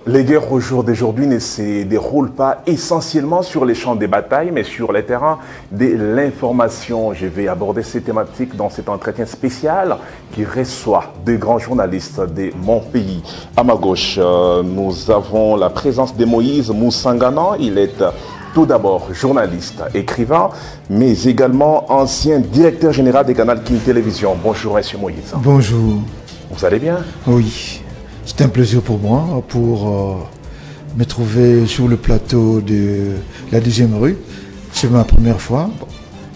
Les guerres au jour d'aujourd'hui ne se déroulent pas essentiellement sur les champs de bataille, mais sur les terrains de l'information. Je vais aborder ces thématiques dans cet entretien spécial qui reçoit de grands journalistes de mon pays. À ma gauche, nous avons la présence de Moïse Moussangana. Il est tout d'abord journaliste, écrivain, mais également ancien directeur général des canaux King Télévision. Bonjour, monsieur Moïse. Bonjour. Vous allez bien? Oui. C'est un plaisir pour moi pour me trouver sur le plateau de la 10e rue. C'est ma première fois. Bon,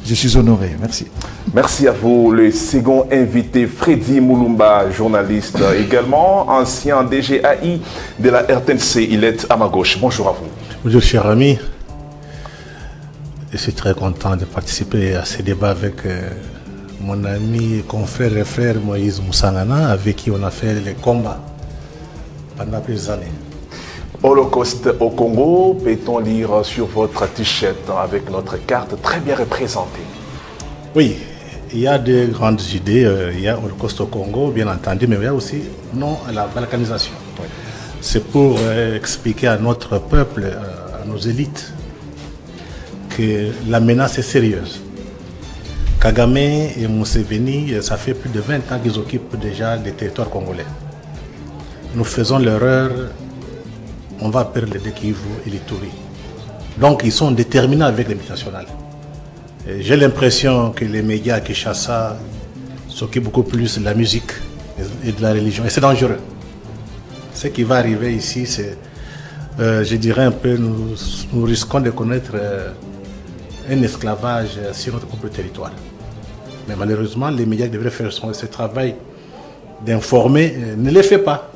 je suis honoré. Merci. Merci à vous. Le second invité, Freddy Moulumba, journaliste également, ancien DGAI de la RTNC. Il est à ma gauche. Bonjour à vous. Bonjour, cher ami. Je suis très content de participer à ce débat avec mon ami, confrère et frère Moïse Moussangana, avec qui on a fait les combats pendant plusieurs années. Holocauste au Congo, peut-on lire sur votre t-shirt avec notre carte très bien représentée? Oui, il y a de grandes idées. Il y a Holocauste au Congo, bien entendu, mais il y a aussi non à la balkanisation. Oui. C'est pour expliquer à notre peuple, à nos élites, que la menace est sérieuse. Kagame et Museveni, ça fait plus de 20 ans qu'ils occupent déjà les territoires congolais. Nous faisons l'erreur, on va perdre le Kivu et l'Ituri. Donc ils sont déterminés avec les multinationales. J'ai l'impression que les médias à Kinshasa s'occupent beaucoup plus de la musique et de la religion. Et c'est dangereux. Ce qui va arriver ici, c'est, je dirais un peu, nous risquons de connaître un esclavage sur notre propre territoire. Mais malheureusement, les médias devraient faire ce travail d'informer, ne le fait pas.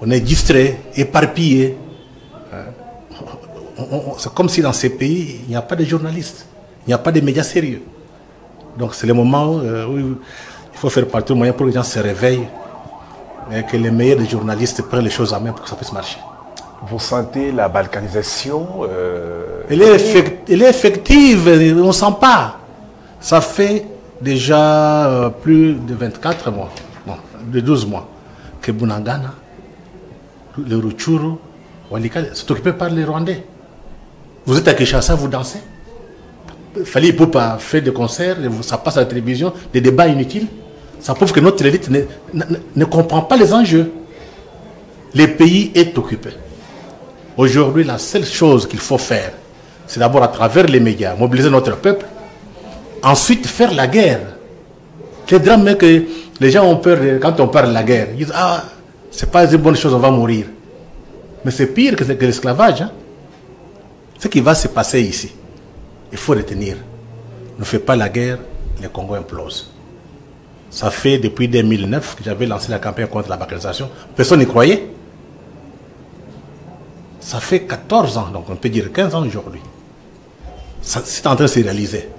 On est distrait, éparpillé. C'est comme si dans ces pays, il n'y a pas de journalistes, il n'y a pas de médias sérieux. Donc c'est le moment où il faut faire partout le moyen pour que les gens se réveillent et que les meilleurs des journalistes prennent les choses en main pour que ça puisse marcher. Vous sentez la balkanisation Elle est effective, on ne sent pas. Ça fait déjà plus de 24 mois, non, de 12 mois, que Bunagana, le Rutshuru, Walikale, c'est occupé par les Rwandais. Vous êtes à Kinshasa, vous dansez. Fali Poupa fait des concerts, ça passe à la télévision, des débats inutiles. Ça prouve que notre élite ne comprend pas les enjeux. Le pays est occupé. Aujourd'hui, la seule chose qu'il faut faire, c'est d'abord à travers les médias, mobiliser notre peuple, ensuite faire la guerre. Les drames que les gens ont peur quand on parle de la guerre. Ils disent, ah, c'est pas une bonne chose, on va mourir. Mais c'est pire que l'esclavage. Hein? Ce qui va se passer ici, il faut retenir. Ne fait pas la guerre, le Congo implose. Ça fait depuis 2009 que j'avais lancé la campagne contre la balkanisation. Personne n'y croyait. Ça fait 14 ans, donc on peut dire 15 ans aujourd'hui. C'est en train de se réaliser.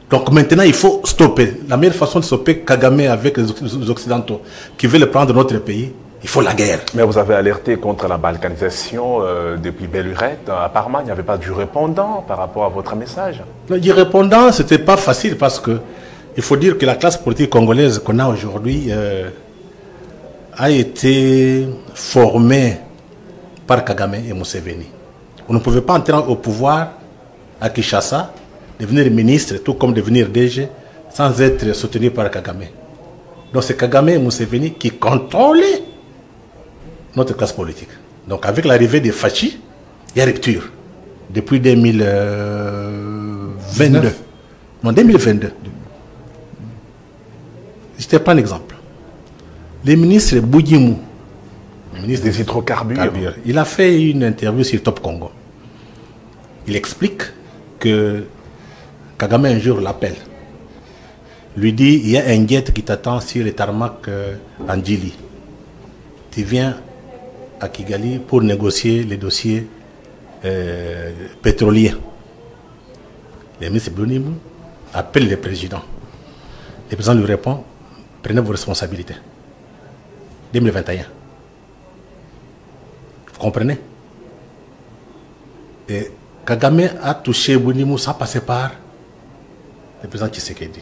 Donc maintenant, il faut stopper. La meilleure façon de stopper Kagame avec les Occidentaux qui veulent prendre notre pays, il faut la guerre. Mais vous avez alerté contre la balkanisation depuis Belle Lurette. À Parma, il n'y avait pas du répondant par rapport à votre message. Du répondant, ce n'était pas facile parce que il faut dire que la classe politique congolaise qu'on a aujourd'hui a été formée par Kagame et Museveni. On ne pouvait pas entrer au pouvoir à Kinshasa, devenir ministre, tout comme devenir DG, sans être soutenu par Kagame. Donc c'est Kagame et Museveni qui contrôlaient notre classe politique. Donc avec l'arrivée des Fachi, il y a rupture. Depuis 2022. Non, 2022. Je te prends un exemple. Le ministre Boudjimou, le ministre des hydrocarbures, il a fait une interview sur Top Congo. Il explique que Kagame un jour l'appelle. Lui dit, il y a un jet qui t'attend sur le tarmac en Djili. Tu viens à Kigali pour négocier les dossiers pétroliers. Le ministre Boudjimou appelle le président. Le président lui répond, prenez vos responsabilités. 2021. Vous comprenez? Et Kagame a touché Boudjimou sans passer par le président Tshisekedi.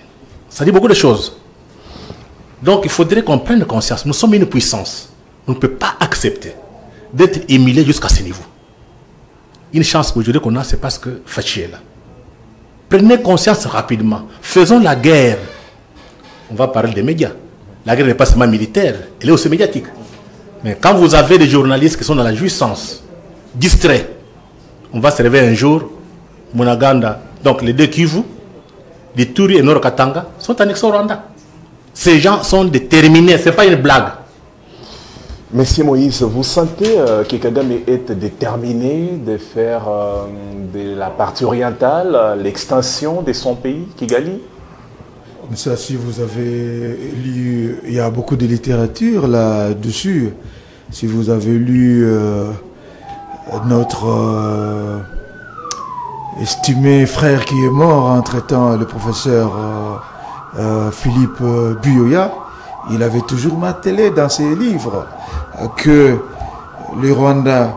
Ça dit beaucoup de choses. Donc il faudrait qu'on prenne conscience. Nous sommes une puissance. On ne peut pas accepter d'être humilié jusqu'à ce niveau. Une chance aujourd'hui qu'on a, c'est parce que Fachi est là. Prenez conscience rapidement. Faisons la guerre. On va parler des médias. La guerre n'est pas seulement militaire, elle est aussi médiatique. Mais quand vous avez des journalistes qui sont dans la jouissance, distraits, on va se réveiller un jour, Munaganda, donc les deux Kivu, Ituri et Nord Katanga, sont annexés au Rwanda. Ces gens sont déterminés, ce n'est pas une blague. Monsieur Moïse, vous sentez que Kagame est déterminé de faire de la partie orientale l'extension de son pays, Kigali? Mais ça, si vous avez lu, il y a beaucoup de littérature là-dessus. Si vous avez lu notre estimé frère qui est mort entre-temps, le professeur Philippe Buyoya, il avait toujours martelé dans ses livres que le Rwanda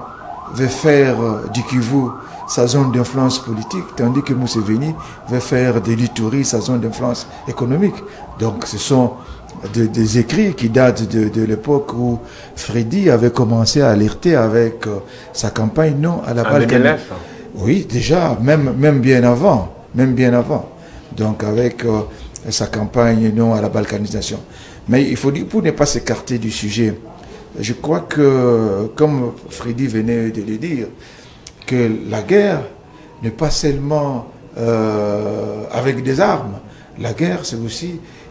veut faire du Kivu sa zone d'influence politique, tandis que Museveni veut faire de l'Ituri sa zone d'influence économique. Donc ce sont des écrits qui datent de l'époque où Freddy avait commencé à alerter avec sa campagne non à la balkanisation. Oui, déjà, même bien avant. Donc avec sa campagne non à la balkanisation. Mais il faut dire, pour ne pas s'écarter du sujet, je crois que, comme Freddy venait de le dire, que la guerre n'est pas seulement avec des armes. La guerre,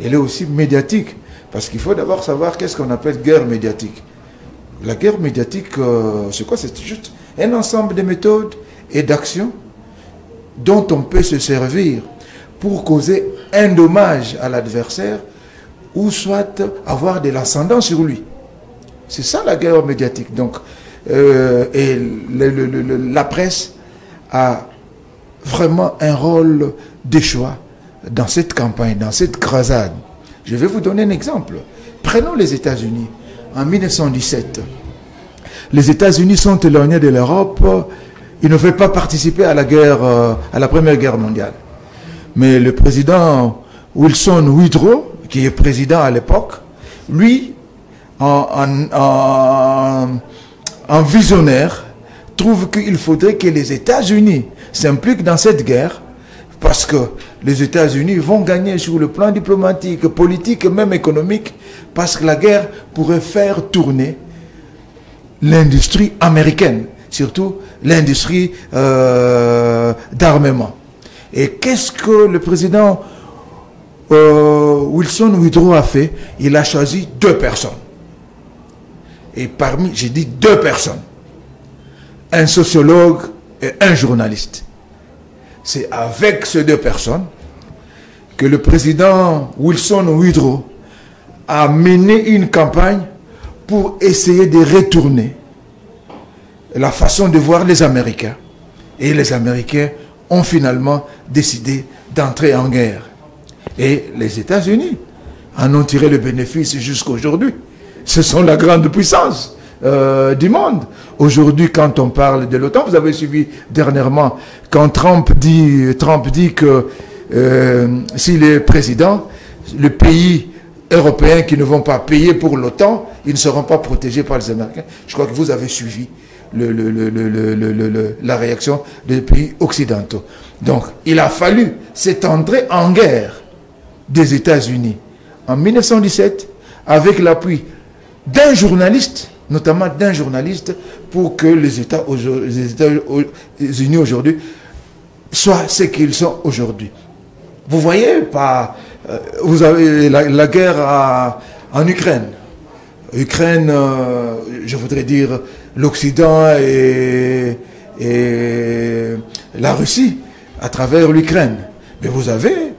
elle est aussi médiatique. Parce qu'il faut d'abord savoir qu'est-ce qu'on appelle guerre médiatique. La guerre médiatique, c'est quoi? C'est juste un ensemble de méthodes et d'actions dont on peut se servir pour causer un dommage à l'adversaire ou soit avoir de l'ascendant sur lui. C'est ça la guerre médiatique. Donc, et la presse a vraiment un rôle de choix dans cette campagne, dans cette croisade. Je vais vous donner un exemple. Prenons les États-Unis. En 1917, les États-Unis sont éloignés de l'Europe. Ils ne veulent pas participer à la guerre, à la Première Guerre mondiale. Mais le président Wilson Woodrow, qui est président à l'époque, lui, en visionnaire, trouve qu'il faudrait que les États-Unis s'impliquent dans cette guerre parce que les États-Unis vont gagner sur le plan diplomatique, politique et même économique parce que la guerre pourrait faire tourner l'industrie américaine, surtout l'industrie d'armement. Et qu'est-ce que le président Wilson Woodrow a fait? Il a choisi 2 personnes. Et parmi, j'ai dit 2 personnes. Un sociologue et un journaliste. C'est avec ces 2 personnes que le président Wilson Woodrow a mené une campagne pour essayer de retourner la façon de voir les Américains. Et les Américains ont finalement décidé d'entrer en guerre. Et les États-Unis en ont tiré le bénéfice jusqu'à aujourd'hui. Ce sont la grande puissance du monde. Aujourd'hui, quand on parle de l'OTAN, vous avez suivi dernièrement, quand Trump dit que s'il est président, les pays européens qui ne vont pas payer pour l'OTAN, ils ne seront pas protégés par les Américains. Je crois que vous avez suivi la réaction des pays occidentaux. Donc, il a fallu cette entrée en guerre des États-Unis en 1917 avec l'appui d'un journaliste, notamment d'un journaliste, pour que les États-Unis aujourd'hui soient ce qu'ils sont aujourd'hui. Vous voyez, vous avez la guerre en Ukraine. Ukraine, je voudrais dire l'Occident et la Russie à travers l'Ukraine. Mais vous savez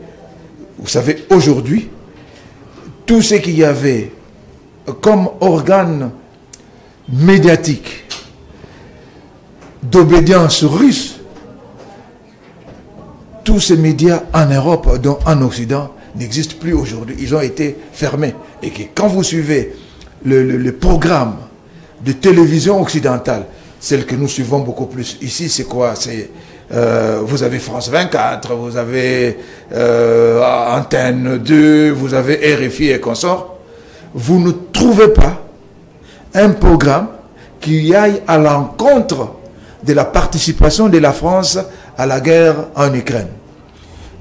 aujourd'hui, tout ce qu'il y avait comme organe médiatique d'obédience russe, tous ces médias en Europe, dont en Occident, n'existent plus aujourd'hui. Ils ont été fermés. Et que quand vous suivez le programme de télévision occidentale, celle que nous suivons beaucoup plus ici, c'est quoi? Vous avez France 24, vous avez Antenne 2, vous avez RFI et consorts. Vous ne trouvez pas un programme qui aille à l'encontre de la participation de la France à la guerre en Ukraine,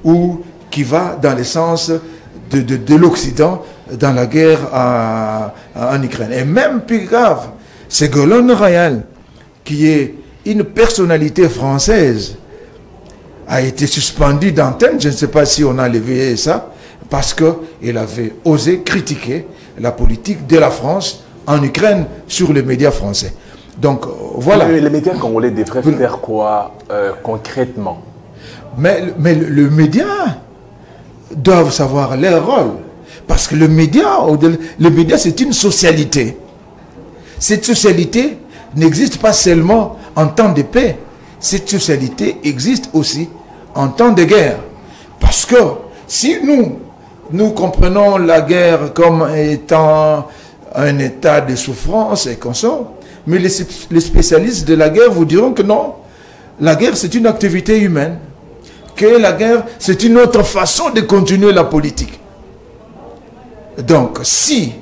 ou qui va dans le sens de l'Occident dans la guerre en Ukraine. Et même plus grave, Ségolène Royal, qui est une personnalité française, a été suspendu d'antenne. Je ne sais pas si on a levé ça, parce qu'il avait osé critiquer la politique de la France en Ukraine sur les médias français. Donc voilà. Les médias congolais devraient faire quoi concrètement? Mais le média doivent savoir leur rôle. Parce que le média c'est une socialité. Cette socialité n'existe pas seulement en temps de paix. Cette socialité existe aussi en temps de guerre. Parce que si nous comprenons la guerre comme étant un état de souffrance et qu'on sort, mais les spécialistes de la guerre vous diront que non, la guerre c'est une activité humaine, que la guerre c'est une autre façon de continuer la politique. Donc si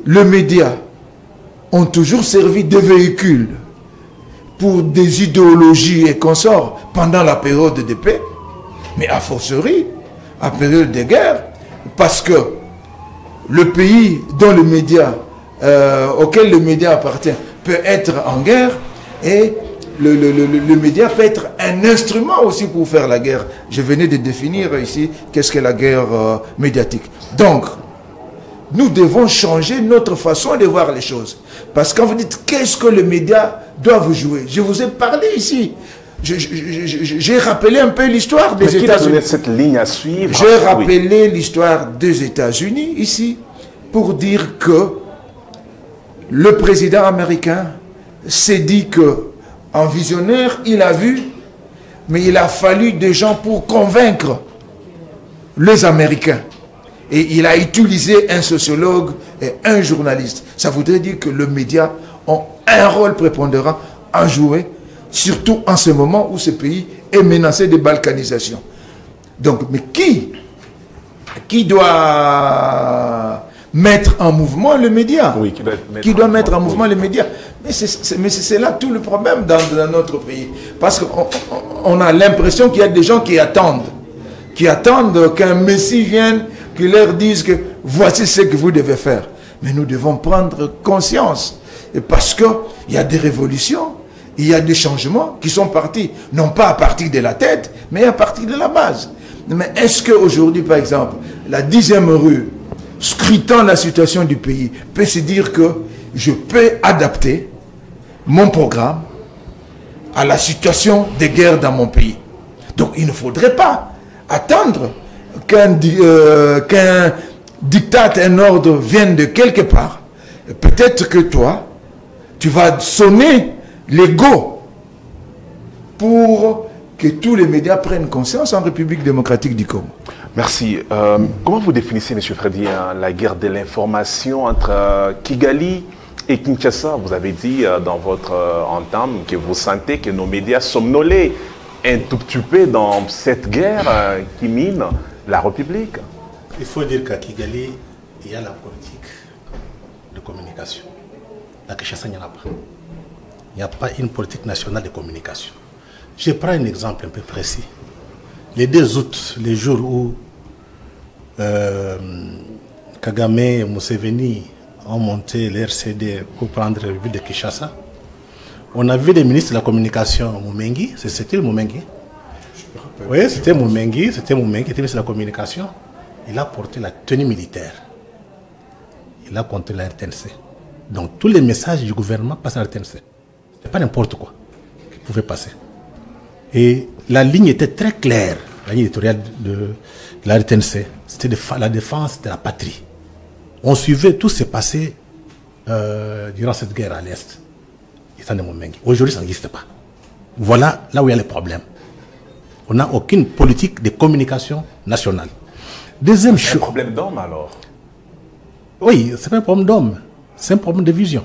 les médias ont toujours servi de véhicule pour des idéologies et consorts pendant la période de paix, mais a fortiori, à période de guerre, parce que le pays dont le média, auquel le média appartient peut être en guerre, et le média peut être un instrument aussi pour faire la guerre. Je venais de définir ici qu'est-ce que la guerre médiatique. Donc, nous devons changer notre façon de voir les choses. Parce que quand vous dites qu'est-ce que les médias doivent jouer, je vous ai parlé ici. J'ai rappelé un peu l'histoire des États-Unis. Qui a donné cette ligne à suivre? J'ai rappelé l'histoire des États-Unis ici pour dire que le président américain s'est dit que en visionnaire, il a vu, mais il a fallu des gens pour convaincre les Américains. Et il a utilisé un sociologue et un journaliste. Ça voudrait dire que les médias ont un rôle prépondérant à jouer, surtout en ce moment où ce pays est menacé de balkanisation. Donc, mais qui doit mettre en mouvement les médias? Oui, qui doit mettre en mouvement les médias? Mais c'est là tout le problème dans notre pays. Parce qu'on a l'impression qu'il y a des gens qui attendent qu'un messie vienne, qui leur dise que voici ce que vous devez faire. Mais nous devons prendre conscience. Et parce qu'il y a des révolutions, il y a des changements qui sont partis, non pas à partir de la tête, mais à partir de la base. Mais est-ce qu'aujourd'hui, par exemple, la 10e rue, scrutant la situation du pays, peut se dire que je peux adapter mon programme à la situation de guerre dans mon pays? Donc il ne faudrait pas attendre qu'un diktat, un ordre vienne de quelque part. Peut-être que toi, tu vas sonner l'ego pour que tous les médias prennent conscience en République démocratique du Congo. Merci. Comment vous définissez, M. Freddy, la guerre de l'information entre Kigali et Kinshasa? Vous avez dit dans votre entame que vous sentez que nos médias somnolés un tout petit peu dans cette guerre qui mine la République. Il faut dire qu'à Kigali, il y a la politique de communication. À Kinshasa, il n'y en a pas. Il n'y a pas une politique nationale de communication. Je prends un exemple un peu précis. Les 2 août, les jours où Kagame et Museveni ont monté l'RCD pour prendre la ville de Kinshasa, on a vu les ministres de la communication, Moumengi, c'était le Moumengi. Oui, c'était Moumengi, qui était ministre de la communication. Il a porté la tenue militaire. Il a compté la RTNC. Donc tous les messages du gouvernement passent à la RTNC. Ce n'est pas n'importe quoi qui pouvait passer. Et la ligne était très claire, la ligne éditoriale de la RTNC. C'était la défense de la patrie. On suivait tout ce qui s'est passé durant cette guerre à l'Est. Aujourd'hui, ça n'existe pas. Voilà là où il y a les problèmes. On n'a aucune politique de communication nationale. Deuxième chose. C'est un problème d'homme alors? Oui, ce n'est pas un problème d'homme. C'est un problème de vision.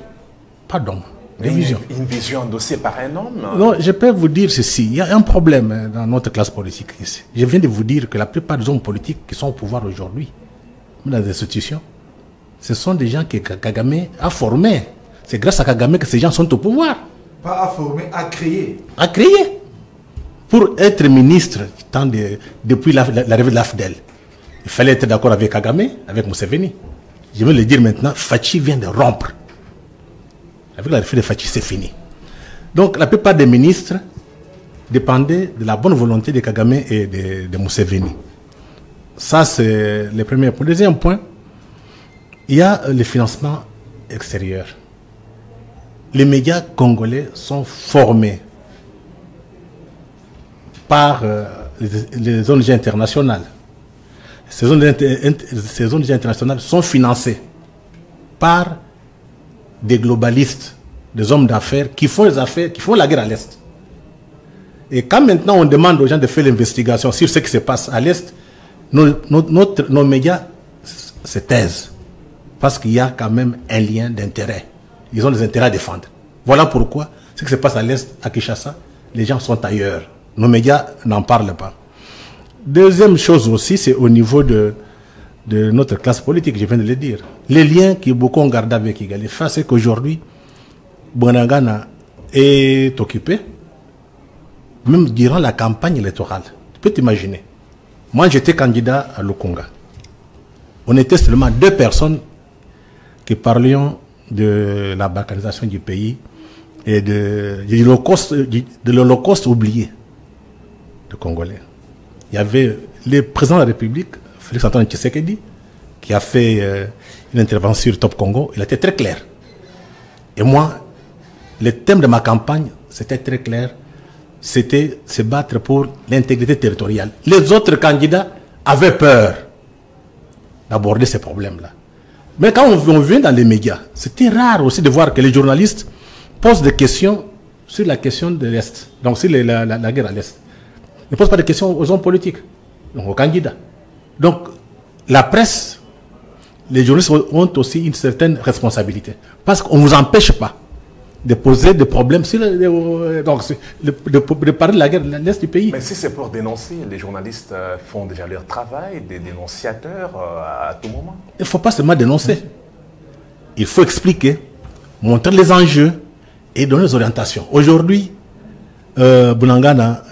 Pas d'homme. De vision. Une vision endossée par un homme? Non, je peux vous dire ceci. Il y a un problème dans notre classe politique ici. Je viens de vous dire que la plupart des hommes politiques qui sont au pouvoir aujourd'hui, dans les institutions, ce sont des gens que Kagame a formés. C'est grâce à Kagame que ces gens sont au pouvoir. Pas à former, à créer. À créer. Pour être ministre, depuis l'arrivée de l'AFDEL, il fallait être d'accord avec Kagame, avec Museveni. Je vais le dire maintenant, Fachi vient de rompre. Avec l'arrivée de Fachi, c'est fini. Donc la plupart des ministres dépendaient de la bonne volonté de Kagame et de Museveni. Ça, c'est le premier point. Le deuxième point, il y a le financement extérieur. Les médias congolais sont formés par les ONG internationales. Ces ONG internationales sont financées par des globalistes, des hommes d'affaires qui font les affaires, qui font la guerre à l'Est. Et quand maintenant on demande aux gens de faire l'investigation sur ce qui se passe à l'Est, nos médias se taisent. Parce qu'il y a quand même un lien d'intérêt. Ils ont des intérêts à défendre. Voilà pourquoi ce qui se passe à l'Est, à Kinshasa, les gens sont ailleurs. Nos médias n'en parlent pas. Deuxième chose aussi, c'est au niveau de notre classe politique, je viens de le dire. Les liens que beaucoup ont gardés avec Kigali. C'est qu'aujourd'hui, Bunagana est occupé, même durant la campagne électorale. Tu peux t'imaginer. Moi, j'étais candidat à Lukunga. On était seulement 2 personnes qui parlions de la balkanisation du pays et de l'Holocauste oublié de Congolais. Il y avait le président de la République, Félix Antoine Tshisekedi, qui a fait une intervention sur Top Congo. Il était très clair. Et moi, le thème de ma campagne, c'était très clair. C'était se battre pour l'intégrité territoriale. Les autres candidats avaient peur d'aborder ces problèmes-là. Mais quand on vient dans les médias, c'était rare aussi de voir que les journalistes posent des questions sur la question de l'Est, donc sur la guerre à l'Est. Ils ne posent pas de questions aux hommes politiques, donc aux candidats. Donc la presse, les journalistes ont aussi une certaine responsabilité. Parce qu'on ne vous empêche pas de poser des problèmes sur de parler de la guerre de l'Est du pays. Mais si c'est pour dénoncer, les journalistes font déjà leur travail, des dénonciateurs à tout moment. Il ne faut pas seulement dénoncer. Il faut expliquer, montrer les enjeux et donner des orientations. Aujourd'hui, Bunagana,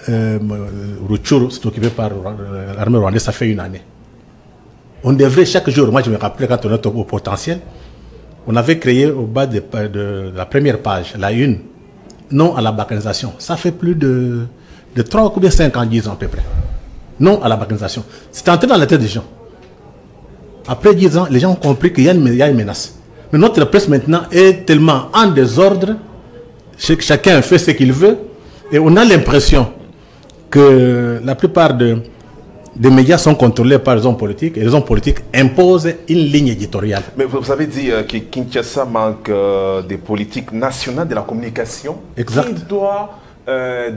Rutshuru, c'est occupé par l'armée rwandaise, ça fait 1 année. On devrait chaque jour, moi je me rappelais quand on était au potentiel, on avait créé au bas de la première page, la une, non à la balkanisation. Ça fait plus de 3 ou bien 5 ans, 10 ans à peu près. Non à la balkanisation. C'est entré dans la tête des gens. Après 10 ans, les gens ont compris qu'il y a une menace. Mais notre presse maintenant est tellement en désordre, chacun fait ce qu'il veut, et on a l'impression que la plupart des médias sont contrôlés par les hommes politiques, et les hommes politiques imposent une ligne éditoriale. Mais vous avez dit que Kinshasa manque des politiques nationales de la communication. Exact. Qui doit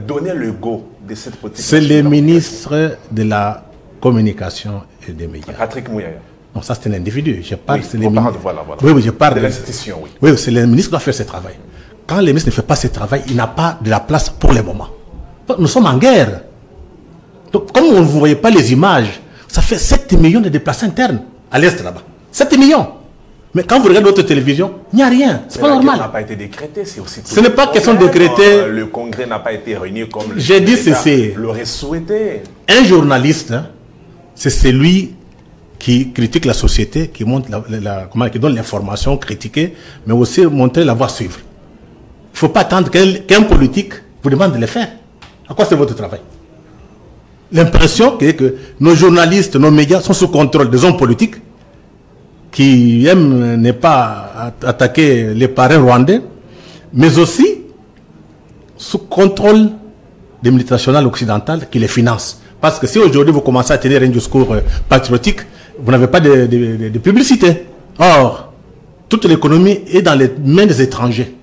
donner le go de cette politique? C'est le ministre de la communication et des médias. Patrick Mouyaya. Non, ça c'est un individu. Je parle, Oui, c'est les voilà. Oui, je parle de l'institution, oui. Oui, c'est le ministre qui doit faire ce travail. Quand le ministre ne fait pas ce travail, il n'a pas de la place pour le moment. Nous sommes en guerre. Donc, comme vous ne voyez pas les images, ça fait 7 millions de déplacés internes à l'Est là-bas. 7 millions. Mais quand vous regardez votre télévision, il n'y a rien. C'est pas normal. Ça n'a pas été décrété, c'est aussi. Ce n'est pas question de décréter. Le Congrès n'a pas été réuni comme j'ai dit ceci. L'aurait souhaité. Un journaliste, hein, c'est celui qui critique la société, qui montre qui donne l'information, critiquer, mais aussi montrer la voie suivre. Il ne faut pas attendre qu'un politique vous demande de le faire. À quoi c'est votre travail? L'impression que nos journalistes, nos médias sont sous contrôle des hommes politiques qui aiment ne pas attaquer les parrains rwandais, mais aussi sous contrôle des multinationales occidentales qui les financent. Parce que si aujourd'hui vous commencez à tenir un discours patriotique, vous n'avez pas de publicité. Or, toute l'économie est dans les mains des étrangers.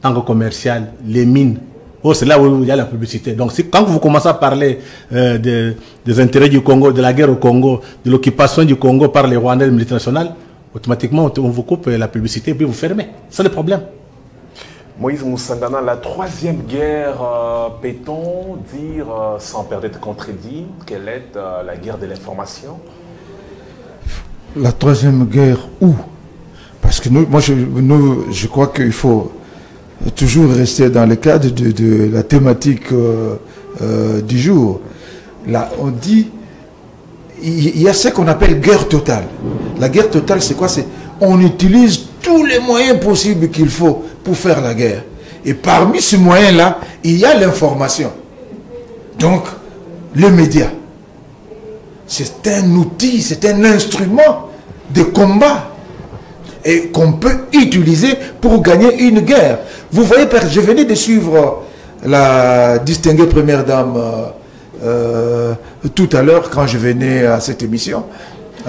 Tant que commercial, les mines. Oh, c'est là où il y a la publicité. Donc, quand vous commencez à parler des intérêts du Congo, de la guerre au Congo, de l'occupation du Congo par les Rwandais multinationales, automatiquement, on vous coupe la publicité et puis vous fermez. C'est le problème. Moïse Moussangana, la 3e guerre, peut-on dire, sans perdre de contredit, quelle est la guerre de l'information? La 3e guerre où? Parce que je crois qu'il faut toujours rester dans le cadre de la thématique du jour. Là, on dit, il y a ce qu'on appelle guerre totale. La guerre totale, c'est quoi? C'est on utilise tous les moyens possibles qu'il faut pour faire la guerre. Et parmi ces moyens-là, il y a l'information. Donc, le média. C'est un outil, c'est un instrument de combat et qu'on peut utiliser pour gagner une guerre. Vous voyez, je venais de suivre la distinguée première dame tout à l'heure quand je venais à cette émission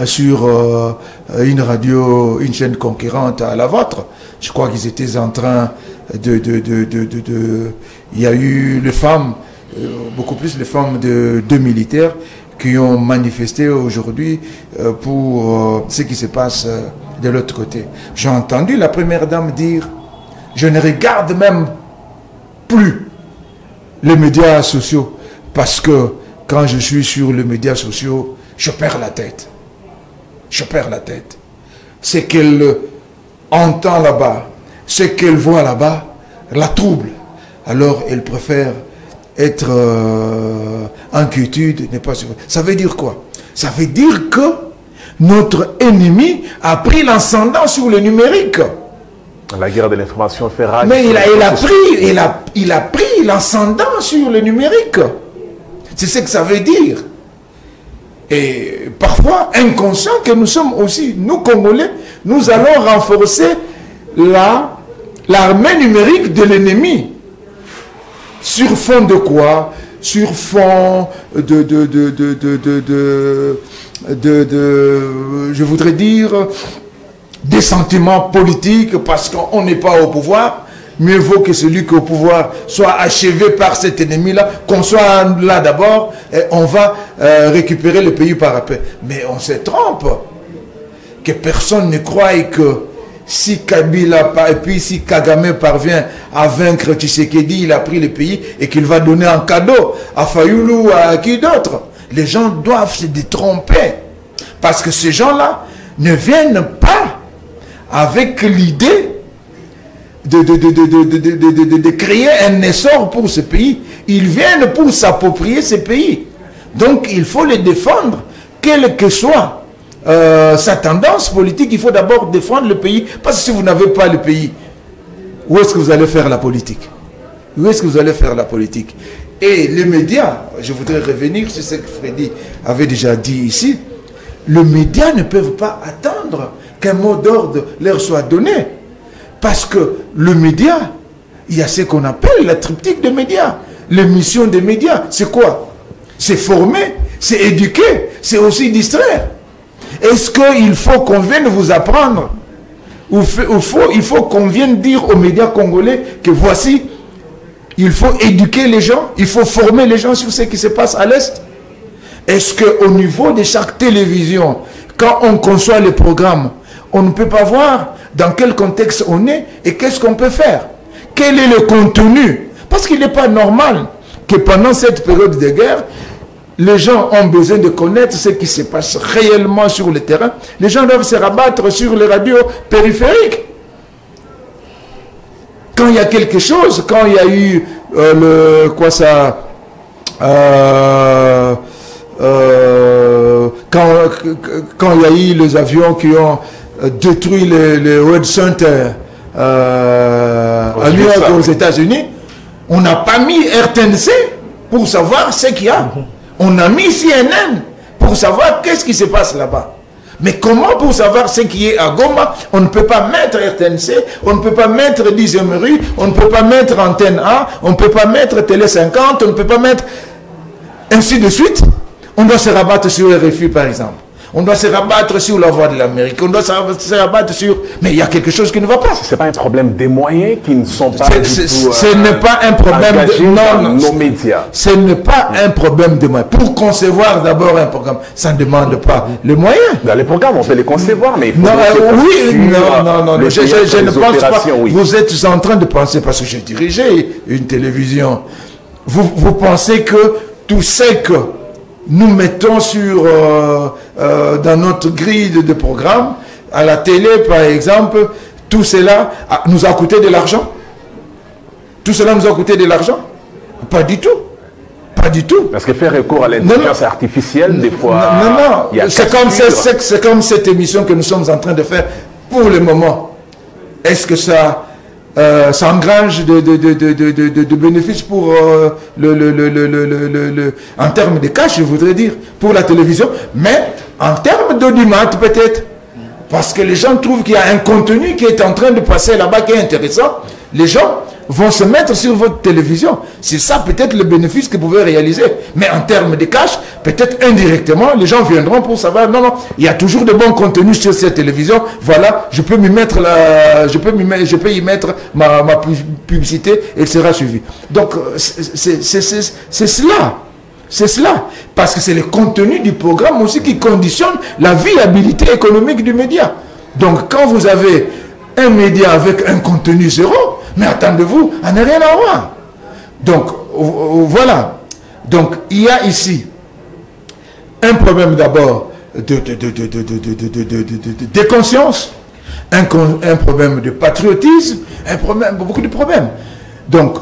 sur une radio, une chaîne concurrente à la vôtre. Je crois qu'ils étaient en train il y a eu les femmes, beaucoup plus les femmes de militaires qui ont manifesté aujourd'hui pour ce qui se passe de l'autre côté. J'ai entendu la première dame dire « Je ne regarde même plus les médias sociaux parce que quand je suis sur les médias sociaux, je perds la tête. Je perds la tête. Ce qu'elle entend là-bas, ce qu'elle voit là-bas, la trouble. Alors elle préfère être en quiétude, n'est pas sûr. Ça veut dire quoi? Ça veut dire que notre ennemi a pris l'ascendant sur le numérique. La guerre de l'information fait rage. Mais il a pris l'ascendant sur le numérique. C'est ce que ça veut dire. Et parfois, inconscient que nous sommes aussi, nous Congolais, nous allons renforcer l'armée numérique de l'ennemi. Sur fond de quoi? Sur fond je voudrais dire, des sentiments politiques, parce qu'on n'est pas au pouvoir. Mieux vaut que celui qui est au pouvoir soit achevé par cet ennemi-là, qu'on soit là d'abord, et on va récupérer le pays par après. Mais on se trompe. Que personne ne croie que si Kabila, et puis si Kagame parvient à vaincre Tshisekedi, il a pris le pays et qu'il va donner un cadeau à Fayoulou ou à qui d'autre. Les gens doivent se détromper. Parce que ces gens-là ne viennent pas avec l'idée de créer un essor pour ce pays. Ils viennent pour s'approprier ce pays. Donc il faut les défendre, quelle que soit sa tendance politique. Il faut d'abord défendre le pays, parce que si vous n'avez pas le pays, où est-ce que vous allez faire la politique? Où est-ce que vous allez faire la politique? Et les médias, je voudrais revenir sur ce que Freddy avait déjà dit ici, les médias ne peuvent pas attendre qu'un mot d'ordre leur soit donné, parce que le média, il y a ce qu'on appelle la triptyque des médias. Les missions des médias, c'est quoi? C'est former, c'est éduquer, c'est aussi distraire. Est-ce qu'il faut qu'on vienne vous apprendre, ou il faut qu'on vienne dire aux médias congolais que voici, il faut éduquer les gens, il faut former les gens sur ce qui se passe à l'Est? Est-ce qu'au niveau de chaque télévision, quand on conçoit les programmes, on ne peut pas voir dans quel contexte on est et qu'est-ce qu'on peut faire? Quel est le contenu? Parce qu'il n'est pas normal que pendant cette période de guerre, les gens ont besoin de connaître ce qui se passe réellement sur le terrain. Les gens doivent se rabattre sur les radios périphériques. Quand il y a quelque chose, quand il y a eu quand il y a eu les avions qui ont détruit le World Center à New York, aux États-Unis, on n'a pas mis RTNC pour savoir ce qu'il y a. On a mis CNN pour savoir qu'est-ce qui se passe là-bas. Mais comment pour savoir ce qui est à Goma? On ne peut pas mettre RTNC, on ne peut pas mettre 10e rue, on ne peut pas mettre Antenne A, on ne peut pas mettre Télé 50, on ne peut pas mettre... ainsi de suite. On doit se rabattre sur RFI par exemple. On doit se rabattre sur la voix de l'Amérique. On doit se rabattre sur... Mais il y a quelque chose qui ne va pas. Ce n'est pas un problème des moyens qui ne sont pas ce n'est pas un problème de nos médias. Ce n'est pas un problème de moyens. Pour concevoir d'abord un programme, ça ne demande pas les moyens. Dans les programmes, on peut les concevoir, mais il faut... Non. Je ne pense pas. Oui. Vous êtes en train de penser, parce que j'ai dirigé une télévision, vous pensez que tout ce que nous mettons dans notre grille de programme, à la télé, par exemple, tout cela nous a coûté de l'argent? Tout cela nous a coûté de l'argent? Pas du tout. Pas du tout. Parce que faire recours à l'intelligence artificielle, des fois... Non. C'est comme cette émission que nous sommes en train de faire pour le moment. Est-ce que ça engrange de bénéfices pour en termes de cash, je voudrais dire, pour la télévision, mais en termes d'audimat peut-être, parce que les gens trouvent qu'il y a un contenu qui est en train de passer là-bas qui est intéressant, les gens vont se mettre sur votre télévision. C'est ça peut-être le bénéfice que vous pouvez réaliser. Mais en termes de cash, peut-être indirectement, les gens viendront pour savoir, non, il y a toujours de bons contenus sur cette télévision. Voilà, je peux y mettre ma publicité et elle sera suivie. Donc, c'est cela. C'est cela. Parce que c'est le contenu du programme aussi qui conditionne la viabilité économique du média. Donc, quand vous avez un média avec un contenu zéro, mais attendez-vous, à ne rien avoir. Donc, voilà. Donc, il y a ici un problème d'abord de conscience, un problème de patriotisme, beaucoup de problèmes. Donc,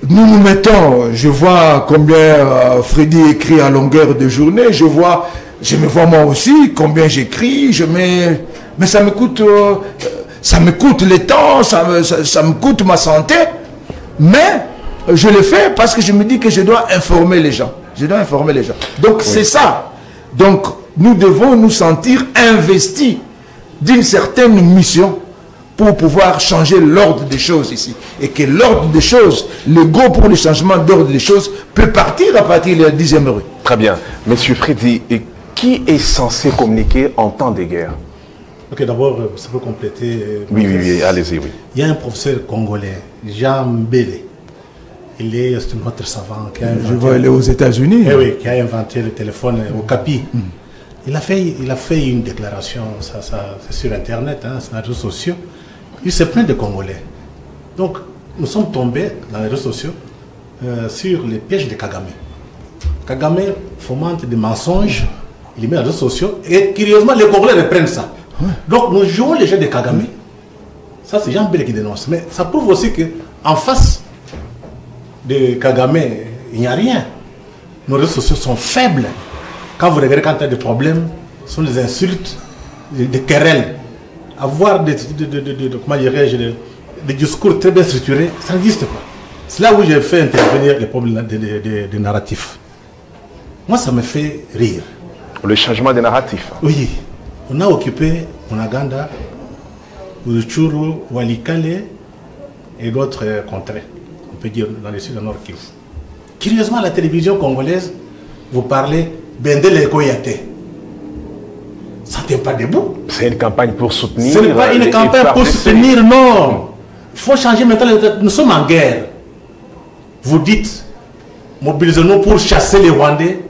nous nous mettons, je vois combien Freddy écrit à longueur de journée, je me vois moi aussi, combien j'écris, mais ça me coûte le temps, ça me coûte ma santé, mais je le fais parce que je me dis que je dois informer les gens. Donc c'est ça. Donc nous devons nous sentir investis d'une certaine mission pour pouvoir changer l'ordre des choses ici. Et que l'ordre des choses, le go pour le changement d'ordre des choses peut partir à partir de la 10e rue. Très bien. Monsieur Freddy, qui est censé communiquer en temps de guerre? Ok, d'abord, ça peut compléter. Oui, allez-y, oui. Il y a un professeur congolais, Jean Mbele. C'est notre savant qui a inventé... Je vois, il est aux États-Unis. Oui, qui a inventé le téléphone au Capi. Il a fait une déclaration, ça c'est sur Internet, sur les réseaux sociaux. Il se plaint des Congolais. Donc, nous sommes tombés dans les réseaux sociaux sur les pièges de Kagame. Kagame fomente des mensonges, il les met dans les réseaux sociaux, et curieusement, les Congolais reprennent ça. Donc, nous jouons les jeux de Kagame. Ça, c'est Jean Bélé qui dénonce. Mais ça prouve aussi qu'en face de Kagame, il n'y a rien. Nos réseaux sociaux sont faibles. Quand vous regardez, quand il y a des problèmes, ce sont des insultes, des querelles. Avoir des discours très bien structurés, ça n'existe pas. C'est là où j'ai fait intervenir les problèmes des narratifs. Moi, ça me fait rire. Le changement des narratifs. Oui. On a occupé Onaganda, Uruchuru, Walikale et d'autres contrées, on peut dire dans le sud de Nord Kivu. Curieusement, à la télévision congolaise, vous parlez Bendele Koyate. Ça ne tient pas debout. C'est une campagne pour soutenir. Ce n'est pas une campagne pour soutenir, non. Il faut changer maintenant. Nous sommes en guerre. Vous dites, mobilisons-nous pour chasser les Rwandais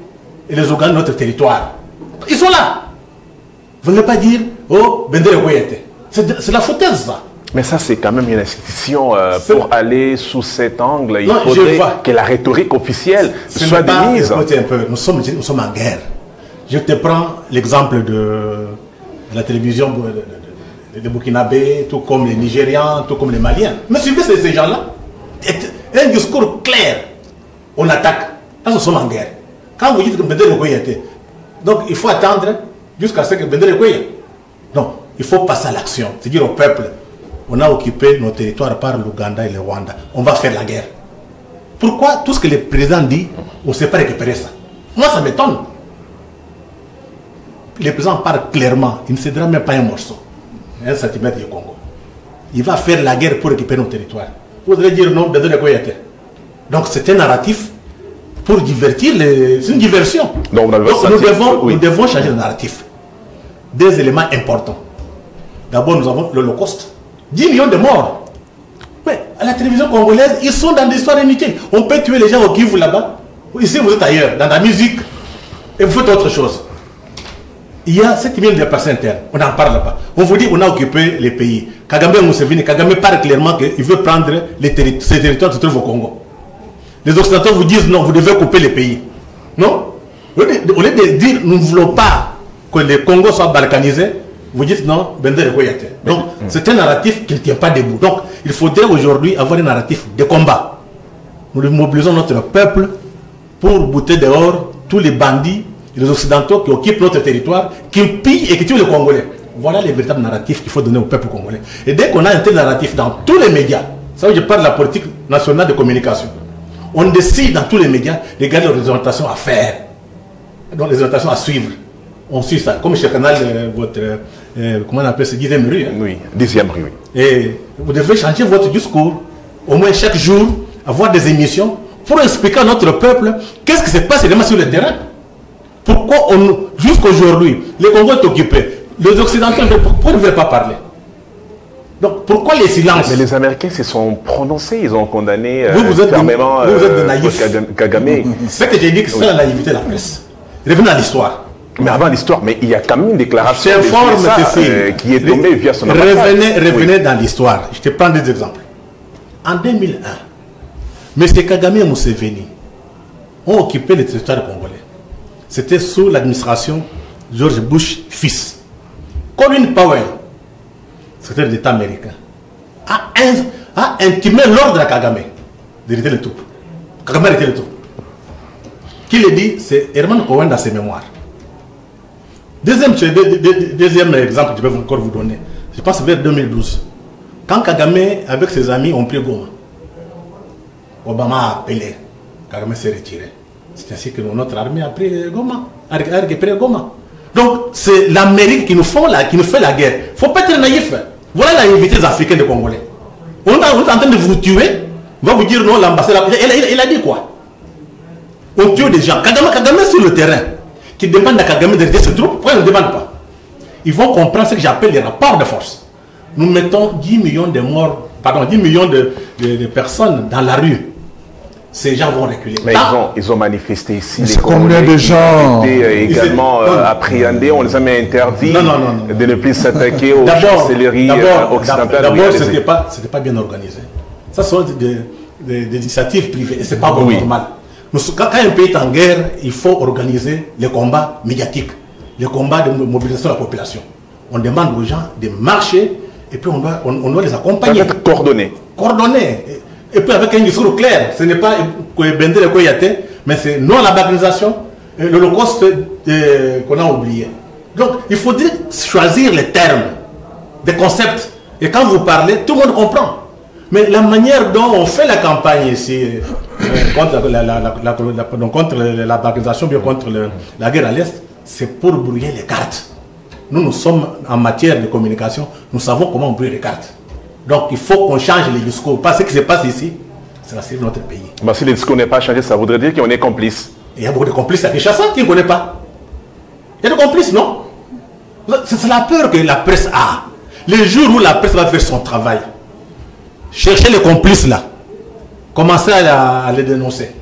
et les Ougandais de notre territoire. Ils sont là. Vous ne pouvez pas dire, oh, Bendele Koyate. C'est la foutaise, ça. Mais ça, c'est quand même une institution pour aller sous cet angle. Il faudrait que la rhétorique officielle soit démise. Écoutez un peu, nous sommes en guerre. Je te prends l'exemple de la télévision de Burkinabé, tout comme les Nigérians, tout comme les Maliens. Mais suivez ces gens-là. Un discours clair. On attaque. Là, nous sommes en guerre. Quand vous dites que Bendele Koyate, donc il faut attendre jusqu'à ce que Bendele Koyate. Donc, il faut passer à l'action. C'est-à-dire au peuple, on a occupé nos territoires par l'Ouganda et le Rwanda. On va faire la guerre. Pourquoi tout ce que le président dit, on ne sait pas récupérer ça? Moi, ça m'étonne. Le président parle clairement. Il ne cédera même pas un morceau, un centimètre du Congo. Il va faire la guerre pour récupérer nos territoires. Vous allez dire non, donc c'est un narratif pour divertir. C'est une diversion. Donc nous devons changer de narratif. Des éléments importants. D'abord, nous avons l'Holocauste. 10 millions de morts. Mais à la télévision congolaise, ils sont dans des histoires inutiles. On peut tuer les gens au Kivu là-bas. Ici, vous êtes ailleurs, dans la musique. Et vous faites autre chose. Il y a 7 millions de personnes internes. On n'en parle pas. On vous dit on a occupé les pays. Kagame Museveni, Kagame parle clairement qu'il veut prendre ces territoires qui se trouvent au Congo. Les Occidentaux vous disent non, vous devez couper les pays. Non? Au lieu de dire nous ne voulons pas que le Congo soit balkanisé, vous dites non, Bendele Koyate. Donc, c'est un narratif qui ne tient pas debout. Donc, il faudrait aujourd'hui avoir un narratif de combat. Nous mobilisons notre peuple pour bouter dehors tous les bandits, les Occidentaux qui occupent notre territoire, qui pillent et qui tuent les Congolais. Voilà les véritables narratifs qu'il faut donner au peuple congolais. Et dès qu'on a un tel narratif dans tous les médias, ça veut dire je parle de la politique nationale de communication, on décide dans tous les médias de garder les orientations à faire, donc les orientations à suivre. On suit ça, comme chez Canal, votre, comment on appelle ça, 10e rue. Hein? Oui, 10e rue, oui. Et vous devez changer votre discours, au moins chaque jour, avoir des émissions pour expliquer à notre peuple qu'est-ce qui se passe réellement sur le terrain. Pourquoi jusqu'aujourd'hui, le Congo est occupé. Les Occidentaux, pourquoi ne veulent pas parler? Donc pourquoi les silences? Mais les Américains se sont prononcés, ils ont condamné vous êtes fermement vous êtes des naïfs. Kagame. Ce que j'ai dit, que c'est la naïveté de la presse. Revenez à l'histoire. Mais avant l'histoire, mais il y a quand même une déclaration qui est tombée via son ambassade. Revenez dans l'histoire. Je te prends des exemples. En 2001, M. Kagame et Museveni ont occupé le territoire congolais. C'était sous l'administration George Bush fils. Colin Powell, secrétaire de l'État américain, a intimé l'ordre à Kagame d'arrêter le tout. Kagame a arrêté le tout. Qui le dit? C'est Herman Cohen dans ses mémoires. Deuxième exemple que je vais encore vous donner, je pense vers 2012. Quand Kagame, avec ses amis, ont pris Goma, Obama a appelé, Kagame s'est retiré. C'est ainsi que notre armée a pris Goma, a récupéré Goma. Donc, c'est l'Amérique qui nous fait la guerre. Il ne faut pas être naïf. Voilà la naïveté des Africains de Congolais. On est en train de vous tuer. On va vous dire non, l'ambassadeur. Il a dit quoi? On tue des gens. Kagame sur le terrain, qui demande à Kagame de retirer ses troupes. Pourquoi il ne demande pas? Ils vont comprendre ce que j'appelle les rapports de force. Nous mettons 10 millions de morts, pardon, 10 millions de personnes dans la rue. Ces gens vont reculer. Mais ils ont manifesté ici. Combien de gens étaient également appréhendés, on les a mis interdits de ne plus s'attaquer aux chancelleries occidentales. D'abord, ce n'était pas bien organisé. Ça sont des initiatives privées et ce n'est pas normal. Quand un pays est en guerre, il faut organiser les combats médiatiques, les combats de mobilisation de la population. On demande aux gens de marcher et puis on doit les accompagner. Peut-être coordonner. Coordonner. Et puis avec un discours clair, ce n'est pas Bendele Koyate, mais c'est non à la balkanisation, l'Holocauste qu'on a oublié. Donc il faudrait choisir les termes, des concepts. Et quand vous parlez, tout le monde comprend. Mais la manière dont on fait la campagne ici, contre la balkanisation, bien contre la guerre à l'Est, c'est pour brouiller les cartes. Nous sommes en matière de communication, nous savons comment brouiller les cartes. Donc il faut qu'on change les discours. Parce que ce qui se passe ici, c'est la série de notre pays. Bah, si les discours n'est pas changé, ça voudrait dire qu'on est complice. Il y a beaucoup de complices à Kinshasa qui ne connaissent pas. Il y a des complices, non? C'est la peur que la presse a. Les jours où la presse va faire son travail, cherchez les complices là. Commencez à les dénoncer.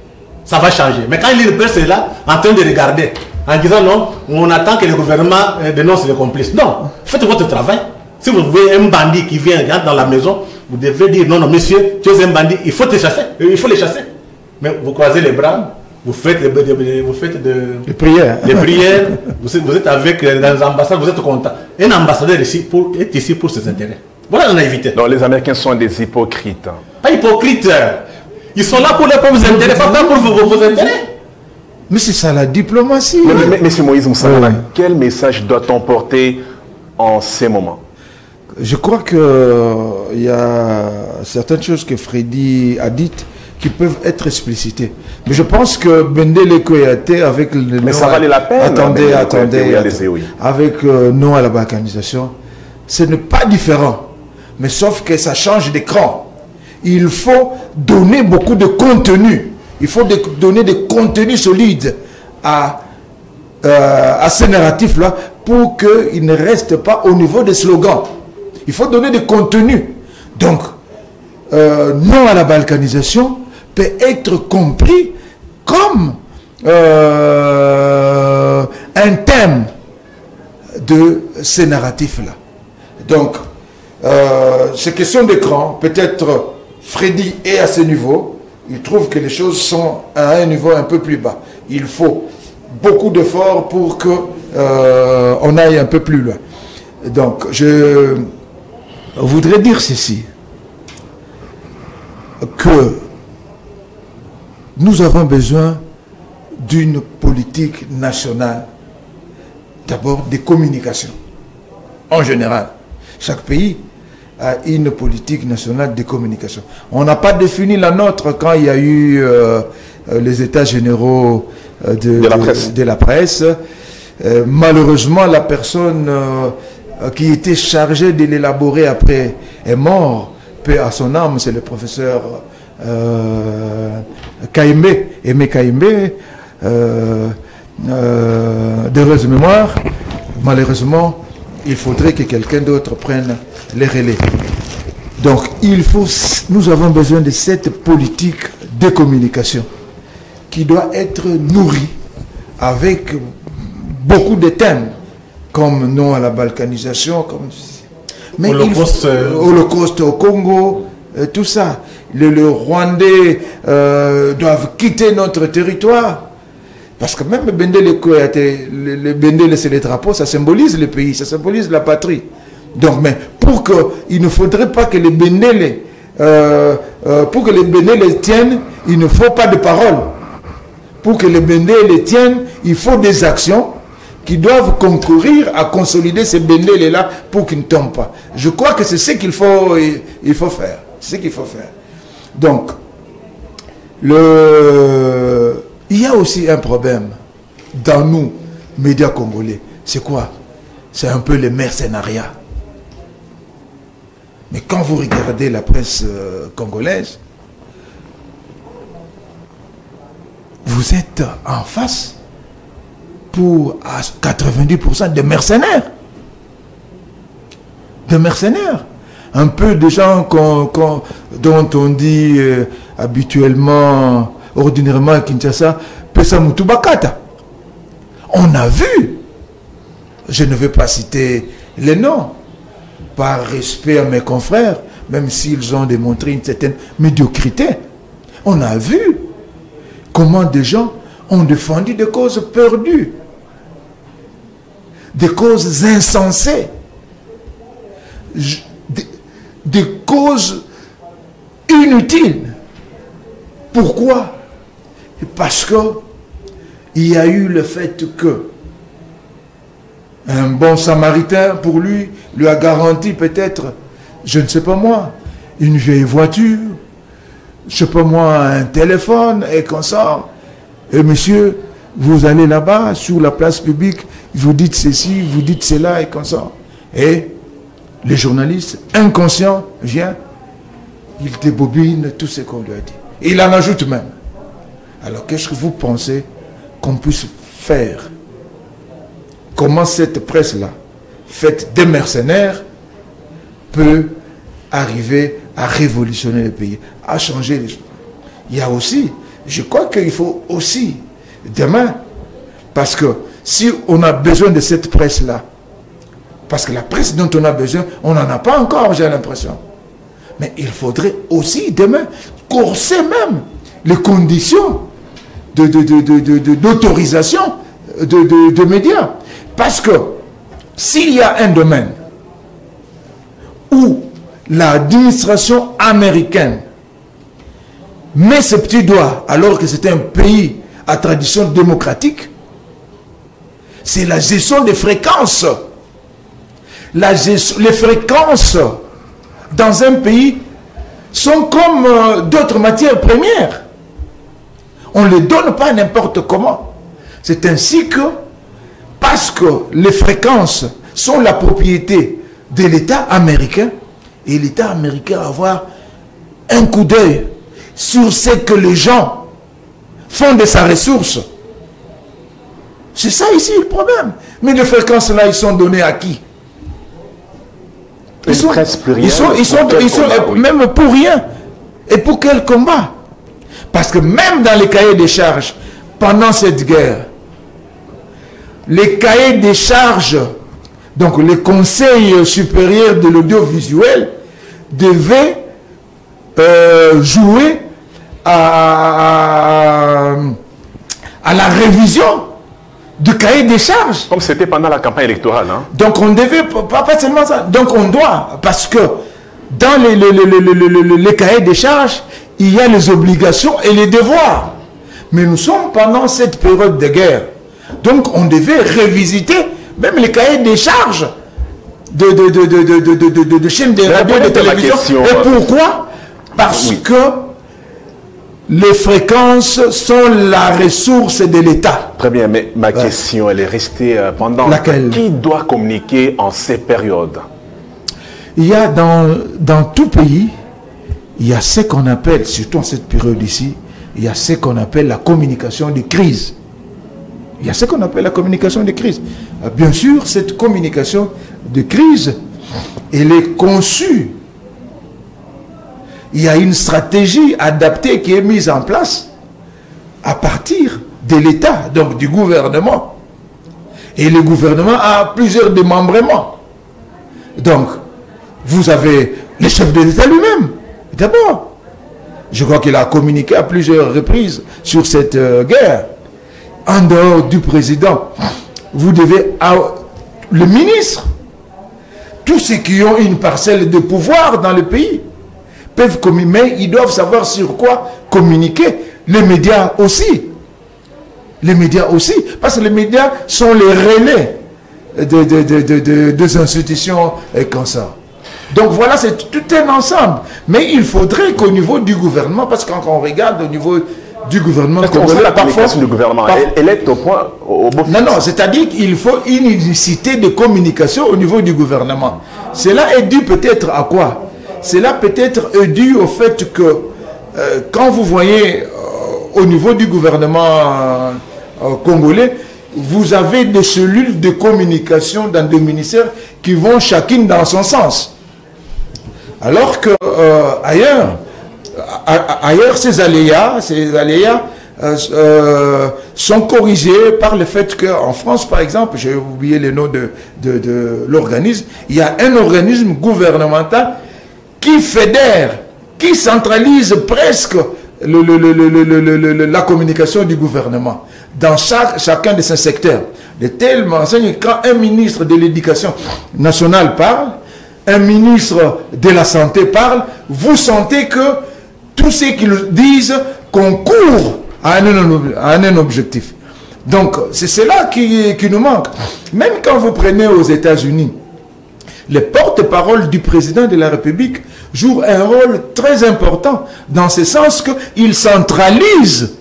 Ça va changer. Mais quand la presse est là, en train de regarder, en disant non, on attend que le gouvernement dénonce les complices. Non, faites votre travail. Si vous voyez un bandit qui vient dans la maison, vous devez dire non, non, monsieur, tu es un bandit, il faut te chasser, il faut les chasser. Mais vous croisez les bras, vous faites les prières. Les prières, vous êtes avec les ambassades, vous êtes content. Un ambassadeur ici est ici pour ses intérêts. Voilà la naïveté. Non, les Américains sont des hypocrites. Pas hypocrites. Ils sont là pour leurs propres intérêts, pas pour vos intérêts. Mais c'est ça la diplomatie. Mais Monsieur Moïse Moussala, quel message doit-on porter en ces moments? Je crois qu'il y a certaines choses que Freddy a dites qui peuvent être explicitées. Mais je pense que Bendele Koyate avec le mais ça valait la peine. Attendez. Avec non à la balkanisation, ce n'est pas différent. Mais sauf que ça change d'écran. Il faut donner beaucoup de contenu. Il faut donner des contenus solides à ces narratifs-là pour qu'ils ne restent pas au niveau des slogans. Il faut donner des contenus. Donc, non à la balkanisation peut être compris comme un thème de ces narratifs-là. Donc, ces questions d'écran, peut-être Freddy est à ce niveau, il trouve que les choses sont à un niveau un peu plus bas. Il faut beaucoup d'efforts pour qu'on aille un peu plus loin. Donc, je voudrais dire ceci, que nous avons besoin d'une politique nationale, d'abord des communications, en général. Chaque pays a une politique nationale de communication. On n'a pas défini la nôtre quand il y a eu les états généraux de la presse. Malheureusement, la personne qui était chargée de l'élaborer après est mort, paix à son âme, c'est le professeur Kaimbe, Aimé Kaimbe, d'heureuse mémoire. Malheureusement, il faudrait que quelqu'un d'autre prenne les relais. Donc, nous avons besoin de cette politique de communication qui doit être nourrie avec beaucoup de thèmes, comme non à la balkanisation, comme mais Holocauste au Congo, tout ça. Les Rwandais doivent quitter notre territoire. Parce que même le Bendele, c'est les drapeaux, ça symbolise le pays, ça symbolise la patrie. Donc, mais il ne faudrait pas que les Bendele, pour que les Bendele tiennent, il ne faut pas de paroles. Pour que les Bendele tiennent, il faut des actions qui doivent concourir à consolider ces Bendele-là pour qu'ils ne tombent pas. Je crois que c'est ce qu'il faut faire. C'est ce qu'il faut faire. Donc, il y a aussi un problème dans nous, médias congolais. C'est quoi? C'est un peu le mercenariat. Mais quand vous regardez la presse congolaise, vous êtes en face pour à 90% de mercenaires. De mercenaires. Un peu de gens dont on dit habituellement, ordinairement à Kinshasa, Pesa Mutubakata. On a vu, je ne vais pas citer les noms, par respect à mes confrères, même s'ils ont démontré une certaine médiocrité. On a vu comment des gens ont défendu des causes perdues, des causes insensées, des causes inutiles. Pourquoi? Parce que il y a eu le fait que un bon samaritain, pour lui a garanti peut-être, je ne sais pas moi, une vieille voiture, je ne sais pas moi, un téléphone et qu'on sort. Et monsieur, vous allez là-bas, sur la place publique, vous dites ceci, vous dites cela et qu'on sort. Et les journalistes, inconscients, viennent, ils débobinent tout ce qu'on lui a dit. Et il en ajoute même. Alors, qu'est-ce que vous pensez qu'on puisse faire? Comment cette presse-là, faite des mercenaires, peut arriver à révolutionner le pays, à changer les choses? Il y a aussi, je crois qu'il faut aussi, demain, parce que si on a besoin de cette presse-là, parce que la presse dont on a besoin, on n'en a pas encore, j'ai l'impression. Mais il faudrait aussi, demain, corser même les conditions d'autorisation de médias. Parce que s'il y a un domaine où l'administration américaine met ses petits doigts, alors que c'est un pays à tradition démocratique, c'est la gestion des fréquences. Les fréquences dans un pays sont comme d'autres matières premières. On ne les donne pas n'importe comment. C'est ainsi que, parce que les fréquences sont la propriété de l'État américain, et l'État américain va avoir un coup d'œil sur ce que les gens font de sa ressource. C'est ça ici le problème. Mais les fréquences-là, ils sont données à qui? Ils sont même pour rien. Et pour quel combat? Parce que même dans les cahiers des charges, pendant cette guerre, les cahiers des charges, donc le Conseil supérieur de l'audiovisuel, devait jouer à la révision de cahier des charges. Comme c'était pendant la campagne électorale. Hein. Donc on devait, pas seulement ça, donc on doit, parce que dans les cahiers des charges, il y a les obligations et les devoirs. Mais nous sommes pendant cette période de guerre. Donc on devait revisiter même les cahiers des charges de chaînes de radio et de télévision. Et pourquoi? Parce que les fréquences sont la ressource de l'État. Très bien, mais ma question, elle est restée pendant... Laquelle? Qui doit communiquer en ces périodes? Il y a dans tout pays, il y a ce qu'on appelle, surtout en cette période ici, il y a ce qu'on appelle la communication de crise. Il y a ce qu'on appelle la communication de crise. Bien sûr, cette communication de crise, elle est conçue. Il y a une stratégie adaptée qui est mise en place à partir de l'État, donc du gouvernement. Et le gouvernement a plusieurs démembrements. Donc, vous avez le chef de l'État lui-même, d'abord. Je crois qu'il a communiqué à plusieurs reprises sur cette guerre. En dehors du président, vous devez... le ministre, tous ceux qui ont une parcelle de pouvoir dans le pays, peuvent communiquer, mais ils doivent savoir sur quoi communiquer. Les médias aussi. Les médias aussi. Parce que les médias sont les relais des institutions comme ça. Donc voilà, c'est tout un ensemble. Mais il faudrait qu'au niveau du gouvernement, parce que quand on regarde au niveau du gouvernement... Est-ce qu'on sait la communication du gouvernement? Elle est au point... Non, c'est-à-dire qu'il faut une unicité de communication au niveau du gouvernement. Cela est dû peut-être à quoi? Cela peut-être dû au fait que quand vous voyez au niveau du gouvernement congolais, vous avez des cellules de communication dans des ministères qui vont chacune dans son sens. Alors que ailleurs, ces aléas sont corrigés par le fait qu'en France, par exemple, j'ai oublié le nom de l'organisme, il y a un organisme gouvernemental qui fédère, qui centralise presque la communication du gouvernement dans chacun de ces secteurs. De telle enseigne, quand un ministre de l'Éducation nationale parle, un ministre de la Santé parle, vous sentez que tous ceux qui le disent concourent à un objectif. Donc, c'est cela qui nous manque. Même quand vous prenez aux États-Unis, les porte-parole du président de la République jouent un rôle très important dans ce sens qu'ils centralisent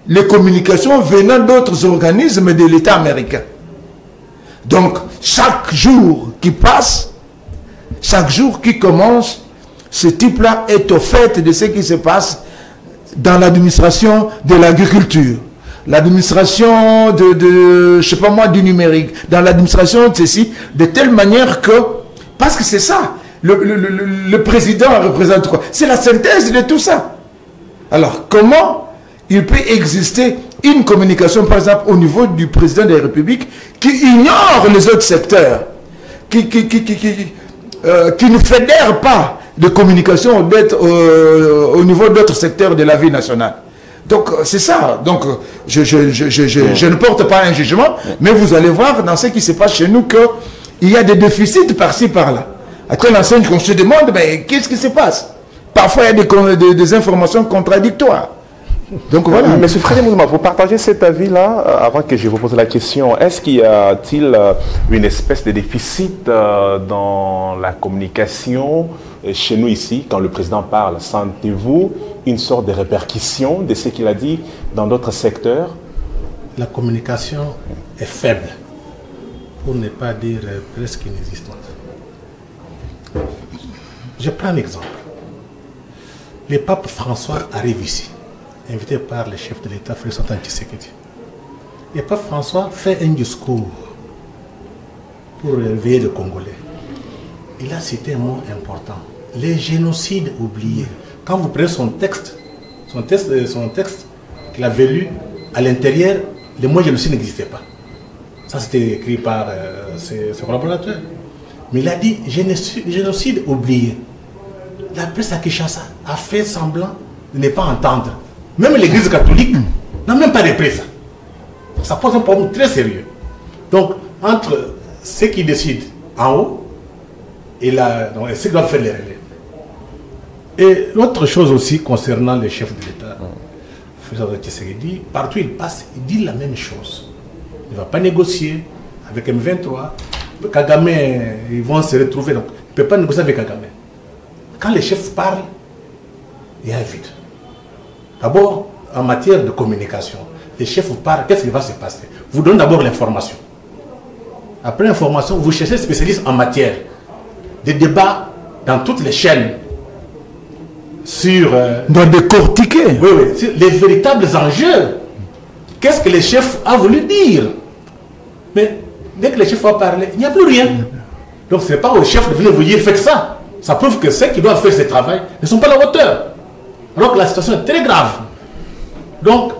les communications venant d'autres organismes de l'État américain. Donc, chaque jour qui passe, chaque jour qui commence, ce type-là est au fait de ce qui se passe dans l'administration de l'agriculture, l'administration je sais pas moi, du numérique, dans l'administration de ceci, de telle manière que, parce que c'est ça, le président représente quoi? C'est la synthèse de tout ça. Alors, comment il peut exister une communication, par exemple, au niveau du président de la République, qui ignore les autres secteurs, qui ne fédère pas de communication au niveau d'autres secteurs de la vie nationale? Donc, c'est ça. Donc, je ne porte pas un jugement, mais vous allez voir dans ce qui se passe chez nous qu'il y a des déficits par-ci, par-là. À telle enseigne qu'on se demande, mais qu'est-ce qui se passe? Parfois, il y a des informations contradictoires. Donc, voilà. Monsieur Frédéric Mouzama, vous partagez cet avis-là, avant que je vous pose la question. Est-ce qu'il y a-t-il une espèce de déficit dans la communication chez nous ici, quand le président parle? Sentez-vous une sorte de répercussion de ce qu'il a dit dans d'autres secteurs? La communication est faible, pour ne pas dire presque inexistante. Je prends un exemple. Le pape François arrive ici, invité par le chef de l'État, Félix Antoine Tshisekedi. Le pape François fait un discours pour réveiller les Congolais. Il a cité un mot important, les génocides oubliés. Quand vous prenez son texte qu'il avait lu, à l'intérieur, le mot génocide n'existait pas. Ça, c'était écrit par ses collaborateurs. Mais il a dit génocide oublié. La presse à Kinshasa a fait semblant de ne pas entendre. Même l'église catholique n'a même pas repris ça. Ça pose un problème très sérieux. Donc, entre ceux qui décident en haut et ceux qui doivent faire les relais. Et l'autre chose aussi concernant les chefs de l'État, partout il passe, il dit la même chose. Il ne va pas négocier avec M23. Kagame, ils vont se retrouver. Donc, il ne peut pas négocier avec Kagame. Quand les chefs parlent, il y a un vide. D'abord, en matière de communication, les chefs vous parlent, qu'est-ce qui va se passer? Vous donnez d'abord l'information. Après l'information, vous cherchez un spécialiste en matière. Des débats dans toutes les chaînes sur... Dans décortiquer. Oui, sur les véritables enjeux. Qu'est-ce que les chefs ont voulu dire? Mais dès que les chefs vont parler, il n'y a plus rien. Donc ce n'est pas aux chefs de venir vous dire faites ça. Ça prouve que ceux qui doivent faire ce travail ne sont pas à la hauteur. Alors que la situation est très grave. Donc,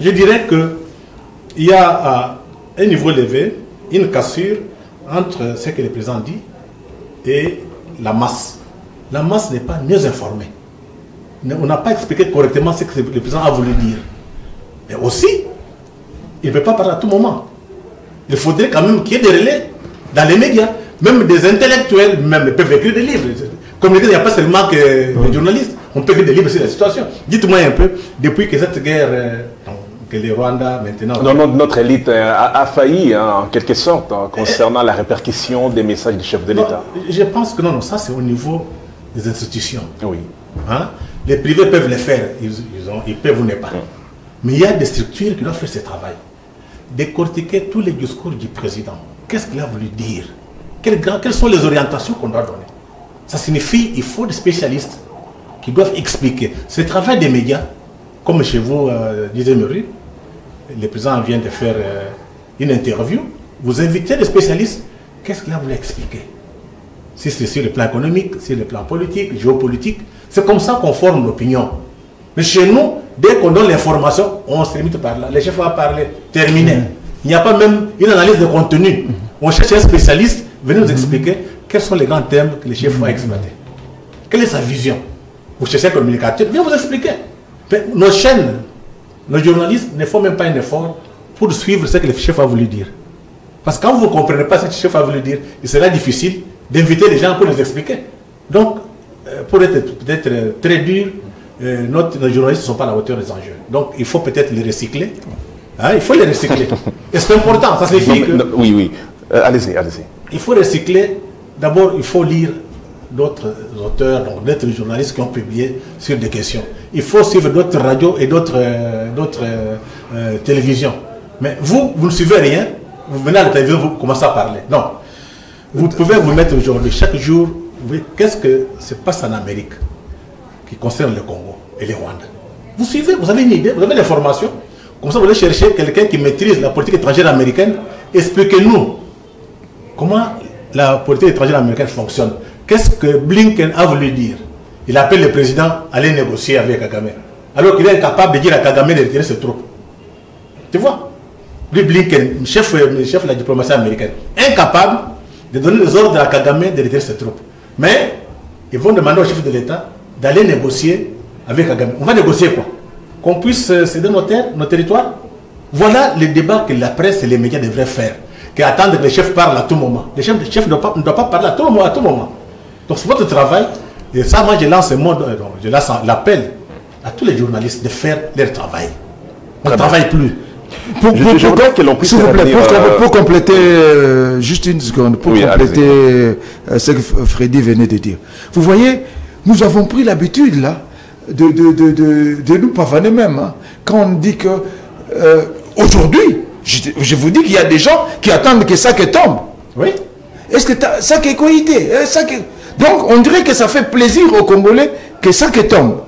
je dirais qu'il y a à un niveau élevé une cassure entre ce que le président dit et la masse. La masse n'est pas mieux informée. On n'a pas expliqué correctement ce que le président a voulu dire. Mais aussi, il ne peut pas parler à tout moment. Il faudrait quand même qu'il y ait des relais dans les médias. Même des intellectuels même peuvent écrire des livres. Comme il n'y a pas seulement que les journalistes. On peut écrire des livres sur la situation. Dites-moi un peu, depuis que cette guerre, que les Rwandais maintenant... Non, notre élite a failli, en quelque sorte, concernant la répercussion des messages du chef de l'État. Je pense que non, ça c'est au niveau des institutions. Oui. Hein? Les privés peuvent le faire, ils peuvent ou ne pas. Mais il y a des structures qui doivent faire ce travail. Décortiquer tous les discours du président. Qu'est-ce qu'il a voulu dire? Quelles sont les orientations qu'on doit donner? Ça signifie qu'il faut des spécialistes qui doivent expliquer. C'est le travail des médias, comme chez vous, disait Murray, le président vient de faire une interview, vous invitez des spécialistes, qu'est-ce qu'il a voulu expliquer? Si c'est sur le plan économique, sur le plan politique, géopolitique, c'est comme ça qu'on forme l'opinion. Mais chez nous, dès qu'on donne l'information, on se limite par là. Les chefs vont parler, terminé. Il n'y a pas même une analyse de contenu. On cherche un spécialiste, venez nous expliquer quels sont les grands thèmes que les chefs vont exploiter. Quelle est sa vision? Vous cherchez un communicateur, viens vous expliquer. Mais nos chaînes, nos journalistes ne font même pas un effort pour suivre ce que le chef a voulu dire. Parce que quand vous ne comprenez pas ce que le chef a voulu dire, il sera difficile d'inviter les gens pour les expliquer. Donc, pour être peut-être très dur, nos journalistes ne sont pas à la hauteur des enjeux. Donc, il faut peut-être les recycler. Hein, il faut les recycler. Et c'est important, ça signifie que... Oui. Allez-y. Il faut recycler. D'abord, il faut lire d'autres auteurs, d'autres journalistes qui ont publié sur des questions. Il faut suivre d'autres radios et d'autres télévisions. Mais vous ne suivez rien, vous venez à la télévision, vous commencez à parler. Non. Vous pouvez vous mettre aujourd'hui, chaque jour, qu'est-ce que se passe en Amérique qui concerne le Congo et les Rwandais. Vous suivez, vous avez une idée, vous avez l'information. Comme ça, vous allez chercher quelqu'un qui maîtrise la politique étrangère américaine. Expliquez-nous comment la politique étrangère américaine fonctionne. Qu'est-ce que Blinken a voulu dire? Il appelle le président à aller négocier avec Kagame. Alors qu'il est incapable de dire à Kagame de retirer ses troupes. Tu vois? Lui, Blinken, chef de la diplomatie américaine, incapable de donner les ordres à Kagame de retirer ses troupes. Mais ils vont demander au chef de l'État d'aller négocier avec Kagame. On va négocier quoi? Qu'on puisse céder nos terres, nos territoires? Voilà le débat que la presse et les médias devraient faire. Qu'attendre que les chefs parlent à tout moment. Les chefs ne doivent pas parler à tout moment. Donc c'est votre travail. Et ça, moi, je lance l'appel à tous les journalistes de faire leur travail. On ne travaille plus. Je voudrais que l'on puisse... S'il vous plaît, pour compléter, juste une seconde, pour compléter ce que Freddy venait de dire. Vous voyez, nous avons pris l'habitude, là, de nous pavaner même. Hein, quand on dit que, aujourd'hui, je vous dis qu'il y a des gens qui attendent que ça tombe. Oui. Est-ce que ça qui est coïté? Donc, on dirait que ça fait plaisir aux Congolais que ça tombe.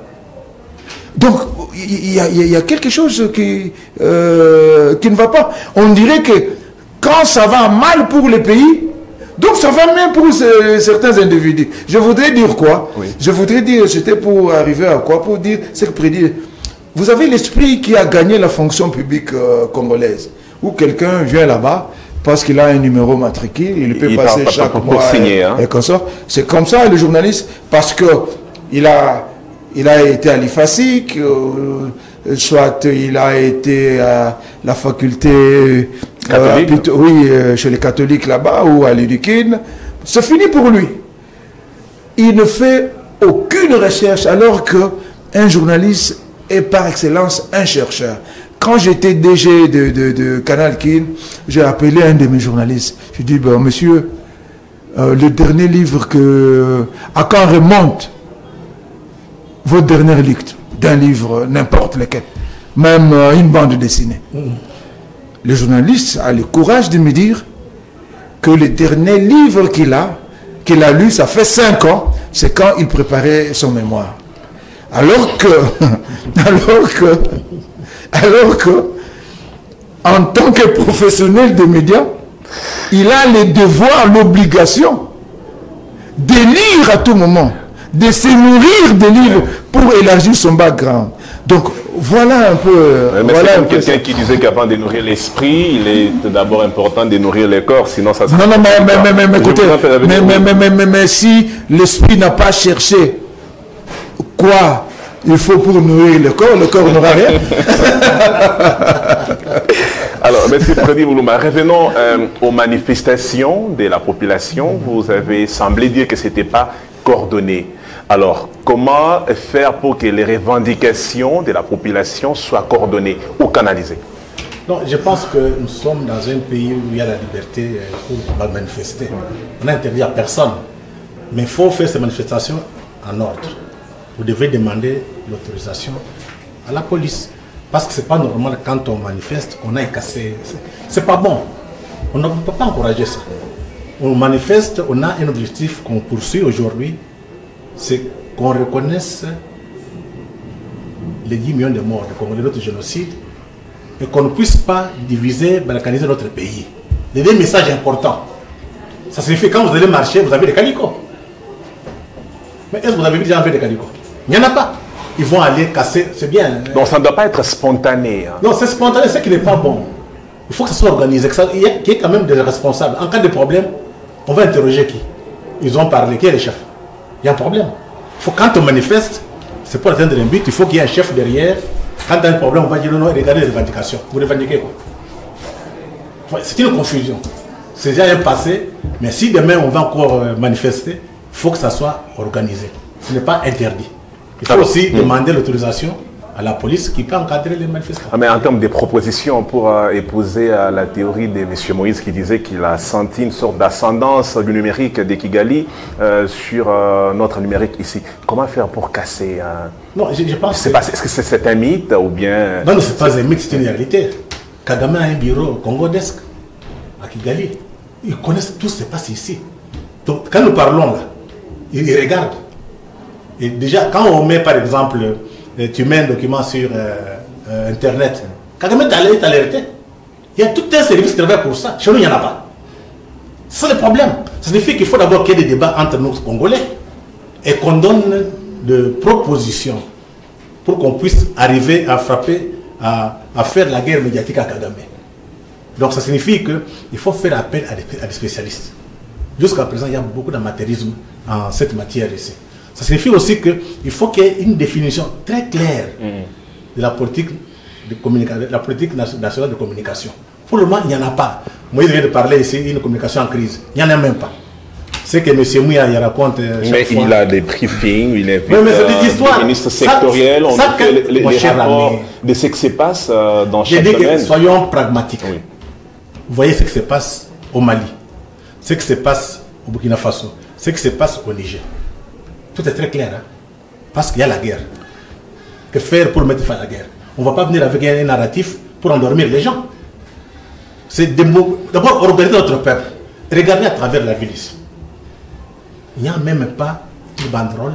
Donc, il y a quelque chose qui ne va pas. On dirait que quand ça va mal pour le pays, donc ça va même pour certains individus. Je voudrais dire quoi? Oui. Je voudrais dire, c'était pour arriver à quoi? Pour dire, c'est que prédire. Vous avez l'esprit qui a gagné la fonction publique congolaise, où quelqu'un vient là-bas, parce qu'il a un numéro matricule, il peut passer chaque mois signer, et comme ça. C'est comme ça, le journaliste, parce que il a été à l'IFASIC, soit il a été à la faculté catholique. Chez les catholiques là-bas ou à l'Udikine. C'est fini pour lui. Il ne fait aucune recherche alors qu'un journaliste est par excellence un chercheur. Quand j'étais DG de Canal Kin, j'ai appelé un de mes journalistes. Je dis, ben, monsieur, le dernier livre à quand remonte votre dernière lecture d'un livre, n'importe lequel, même une bande dessinée. Le journaliste a le courage de me dire que le dernier livre qu'il a lu, ça fait 5 ans, c'est quand il préparait son mémoire. Alors que, en tant que professionnel des médias, il a le devoir, l'obligation de lire à tout moment, de se nourrir des livres pour élargir son background. Donc, voilà un peu... Mais voilà c'est comme quelqu'un qui disait qu'avant de nourrir l'esprit, il est d'abord important de nourrir le corps, sinon ça... Non, mais écoutez, mais si l'esprit n'a pas cherché quoi il faut pour nourrir le corps n'aura rien. Alors, M. Freddy Boulouma, revenons aux manifestations de la population. Vous avez semblé dire que ce n'était pas coordonné. Alors, comment faire pour que les revendications de la population soient coordonnées ou canalisées? Non, je pense que nous sommes dans un pays où il y a la liberté pour manifester. On n'interdit à personne. Mais il faut faire ces manifestations en ordre. Vous devez demander l'autorisation à la police. Parce que ce n'est pas normal quand on manifeste, on aille casser. C'est pas bon. On ne peut pas encourager ça. On manifeste, on a un objectif qu'on poursuit aujourd'hui, c'est qu'on reconnaisse les 10 millions de morts de Congolais, notre génocide, et qu'on ne puisse pas diviser, balkaniser notre pays. Les deux messages importants. Ça signifie que quand vous allez marcher, vous avez des calicots. Mais est-ce que vous avez vu des gens avec des calicots? Il n'y en a pas. Ils vont aller casser, c'est bien. Donc ça ne doit pas être spontané. Hein. Non, c'est spontané, c'est qui n'est pas bon. Il faut que ça soit organisé, qu'il y ait quand même des responsables. En cas de problème, on va interroger qui? Ils ont parlé, qui est le chef? Il y a un problème. Il faut, quand on manifeste, c'est pour atteindre un but, il faut qu'il y ait un chef derrière. Quand il y a un problème, on va dire non, regardez les revendications. Vous revendiquez quoi? C'est une confusion. C'est déjà un passé, mais si demain on va encore manifester, il faut que ça soit organisé. Ce n'est pas interdit. Il faut aussi demander l'autorisation à la police qui peut encadrer les manifestants. Ah, mais en termes de propositions, pour épouser la théorie de M. Moïse qui disait qu'il a senti une sorte d'ascendance du numérique de Kigali sur notre numérique ici. Comment faire pour casser Non, je pense est-ce que c'est un mythe ou bien... Non, ce n'est pas un mythe, c'est une réalité. Kagame a un bureau Congo Desk à Kigali. Ils connaissent tout ce qui se passe ici. Donc, quand nous parlons là, ils regardent. Et déjà, quand on met par exemple, tu mets un document sur Internet, Kagame est alerté. Il y a tout un service qui travaille pour ça. Chez nous, il n'y en a pas. C'est le problème. Ça signifie qu'il faut d'abord qu'il y ait des débats entre nous, Congolais, et qu'on donne des propositions pour qu'on puisse arriver à frapper, à faire la guerre médiatique à Kagame. Donc ça signifie qu'il faut faire appel à des spécialistes. Jusqu'à présent, il y a beaucoup d'amateurisme en cette matière ici. Ça signifie aussi qu'il faut qu'il y ait une définition très claire de la politique nationale de communication. Pour le moment, il n'y en a pas. Moi, je viens de parler ici d'une communication en crise. Il n'y en a même pas. C'est que M. Mouya il raconte mais fois. Il a des briefings, il invite des ministres sectoriels, on fait les rapports de ce qui se passe dans chaque domaine. Soyons pragmatiques. Oui. Vous voyez ce qui se passe au Mali, ce qui se passe au Burkina Faso, ce qui se passe au Niger. Tout est très clair, hein? Parce qu'il y a la guerre. Que faire pour mettre fin à la guerre? On ne va pas venir avec un narratif pour endormir les gens. C'est d'abord organiser notre peuple. Regardez à travers la ville ici. Il n'y a même pas une banderole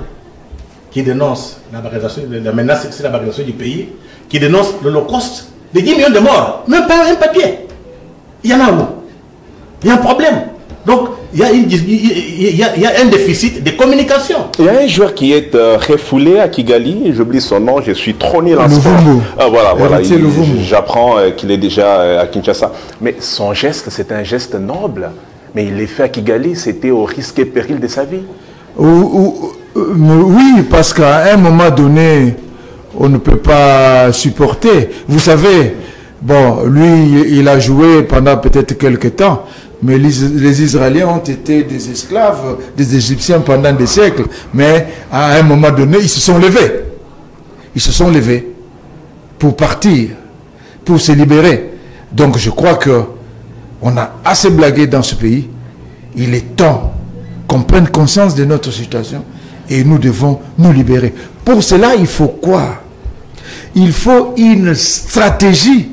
qui dénonce la menace, c'est la barbarisation du pays, qui dénonce l'Holocauste, les 10 millions de morts. Même pas un papier. Il y en a où? Il y a un problème. Donc, il y a un déficit de communication. Il y a un joueur qui est refoulé à Kigali, j'oublie son nom, je suis trop nul en sport. Voilà, j'apprends qu'il est déjà à Kinshasa. Mais son geste, c'est un geste noble. Mais il l'a fait à Kigali, c'était au risque et péril de sa vie. Oui, parce qu'à un moment donné, on ne peut pas supporter. Vous savez, bon, lui, il a joué pendant peut-être quelques temps, mais les Israéliens ont été des esclaves des Égyptiens pendant des siècles. Mais à un moment donné, ils se sont levés. Ils se sont levés pour partir, pour se libérer. Donc je crois que on a assez blagué dans ce pays. Il est temps qu'on prenne conscience de notre situation et nous devons nous libérer. Pour cela, il faut quoi? Il faut une stratégie.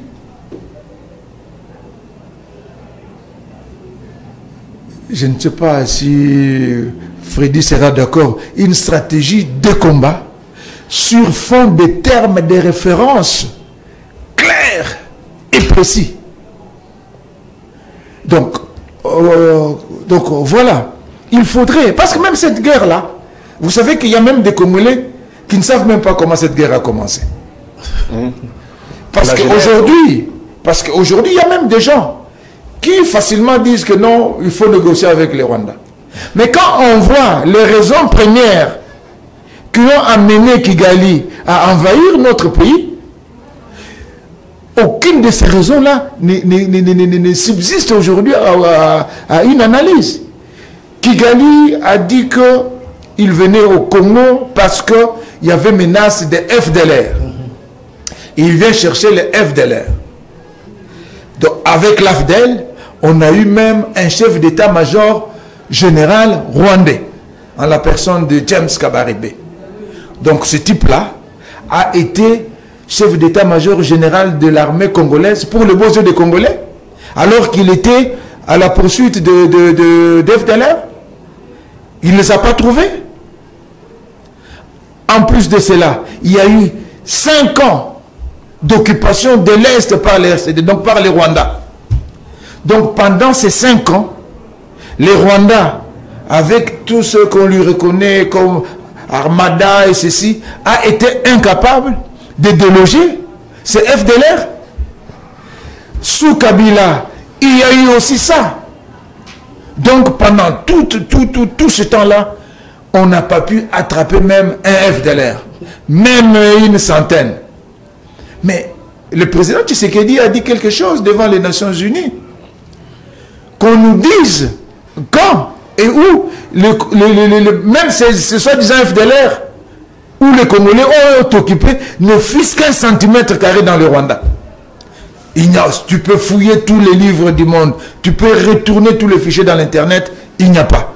Je ne sais pas si Freddy sera d'accord. Une stratégie de combat sur fond de termes de référence clairs et précis. Donc voilà. Il faudrait, parce que même cette guerre-là, vous savez qu'il y a même des Congolais qui ne savent même pas comment cette guerre a commencé. Parce qu'aujourd'hui, il y a même des gens qui facilement disent que non, il faut négocier avec les Rwandais. Mais quand on voit les raisons premières qui ont amené Kigali à envahir notre pays, aucune de ces raisons-là ne subsiste aujourd'hui à une analyse. Kigali a dit qu'il venait au Congo parce qu'il y avait menace de FDLR. Et il vient chercher les FDLR. Donc avec l'AFDEL, on a eu même un chef d'état-major général rwandais, en la personne de James Kabarebe. Donc ce type-là a été chef d'état-major général de l'armée congolaise pour le beaux yeux des Congolais, alors qu'il était à la poursuite de FDLR. Il ne les a pas trouvés. En plus de cela, il y a eu 5 ans d'occupation de l'Est par les RCD, donc par les Rwandais. Donc pendant ces 5 ans, les Rwandais, avec tout ce qu'on lui reconnaît comme Armada et ceci, a été incapable de déloger ces FDLR. Sous Kabila, il y a eu aussi ça. Donc pendant tout ce temps-là, on n'a pas pu attraper même un FDLR, même une centaine. Mais le président Tshisekedi a dit quelque chose devant les Nations Unies. Qu'on nous dise quand et où, même ces soi-disant FDLR, où les Congolais ont occupé ne fût-ce qu'un centimètre carré dans le Rwanda. Tu peux fouiller tous les livres du monde, tu peux retourner tous les fichiers dans l'internet, il n'y a pas.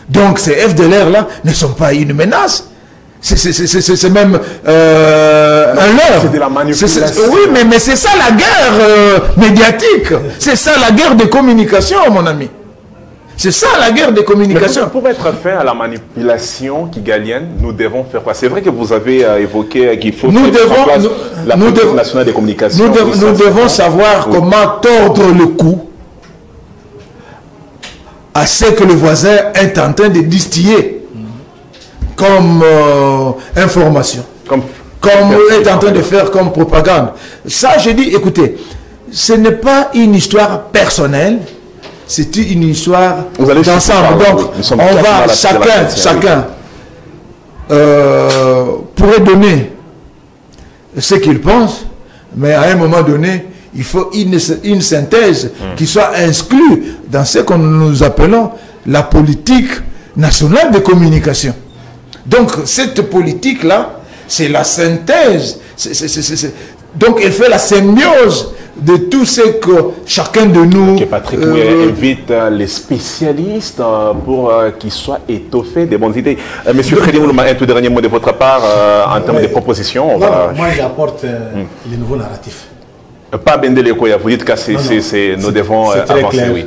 Donc ces FDLR-là ne sont pas une menace. C'est même un leurre. C'est de la manipulation. Oui, mais c'est ça la guerre médiatique. C'est ça la guerre de communication, mon ami. C'est ça la guerre de communication. Pour être fin à la manipulation kigalienne, nous devons faire quoi? C'est vrai que vous avez évoqué qu'il faut la politique nationale des communications. Nous devons savoir comment tordre le cou à ce que le voisin est en train de distiller comme information, comme est en train de faire comme propagande. Ça, je dis, écoutez, ce n'est pas une histoire personnelle, c'est une histoire d'ensemble. Donc, on va, chacun pourrait donner ce qu'il pense, mais à un moment donné, il faut une synthèse qui soit inclue dans ce que nous appelons la politique nationale de communication. Donc, cette politique-là, c'est la synthèse. Donc, elle fait la symbiose de tout ce que chacun de nous... Okay, Patrick, invite les spécialistes pour qu'ils soient étoffés des bonnes idées. Monsieur Freddy Moulouma, un tout dernier mot de votre part en termes de propositions. Moi, j'apporte les nouveaux narratifs. Pas Bendele Koya, vous dites que nous devons avancer, oui.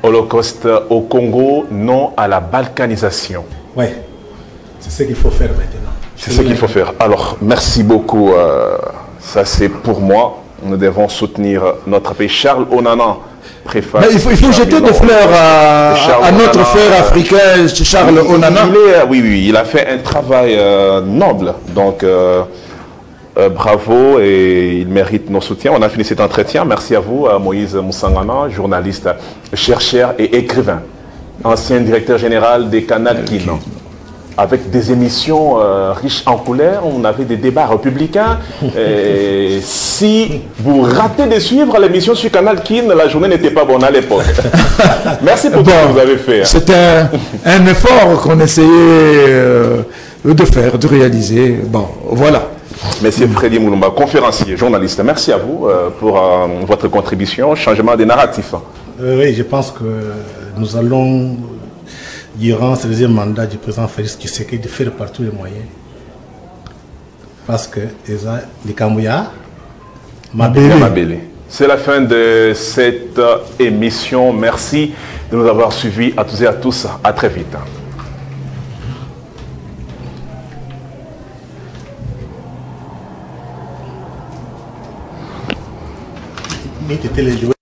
Holocauste au Congo, non à la balkanisation. Oui, c'est ce qu'il faut faire maintenant. C'est ce qu'il faut faire. Alors, merci beaucoup. Ça, c'est pour moi. Nous devons soutenir notre pays. Charles Onana, préface. Mais il faut jeter des fleurs à notre frère africain, Charles Onana. Oui, il a fait un travail noble. Donc, bravo et il mérite nos soutiens. On a fini cet entretien. Merci à vous, Moïse Moussangana, journaliste, chercheur et écrivain, ancien directeur général des Canal Kin. avec des émissions riches en couleurs. On avait des débats républicains. Et si vous ratez de suivre l'émission sur Canal Kin, la journée n'était pas bonne à l'époque. Merci pour tout ce que vous avez fait. C'était un effort qu'on essayait de faire, de réaliser. Bon, voilà. Monsieur Freddy Moulumba, conférencier, journaliste, merci à vous pour votre contribution au changement des narratifs. Oui, je pense que nous allons, durant ce deuxième mandat du président Félix Tshisekedi, de faire par tous les moyens. Parce que les Kamouya, Mabélé. C'est la fin de cette émission. Merci de nous avoir suivis à tous et à tous. À très vite. Mais tu étais les joueurs.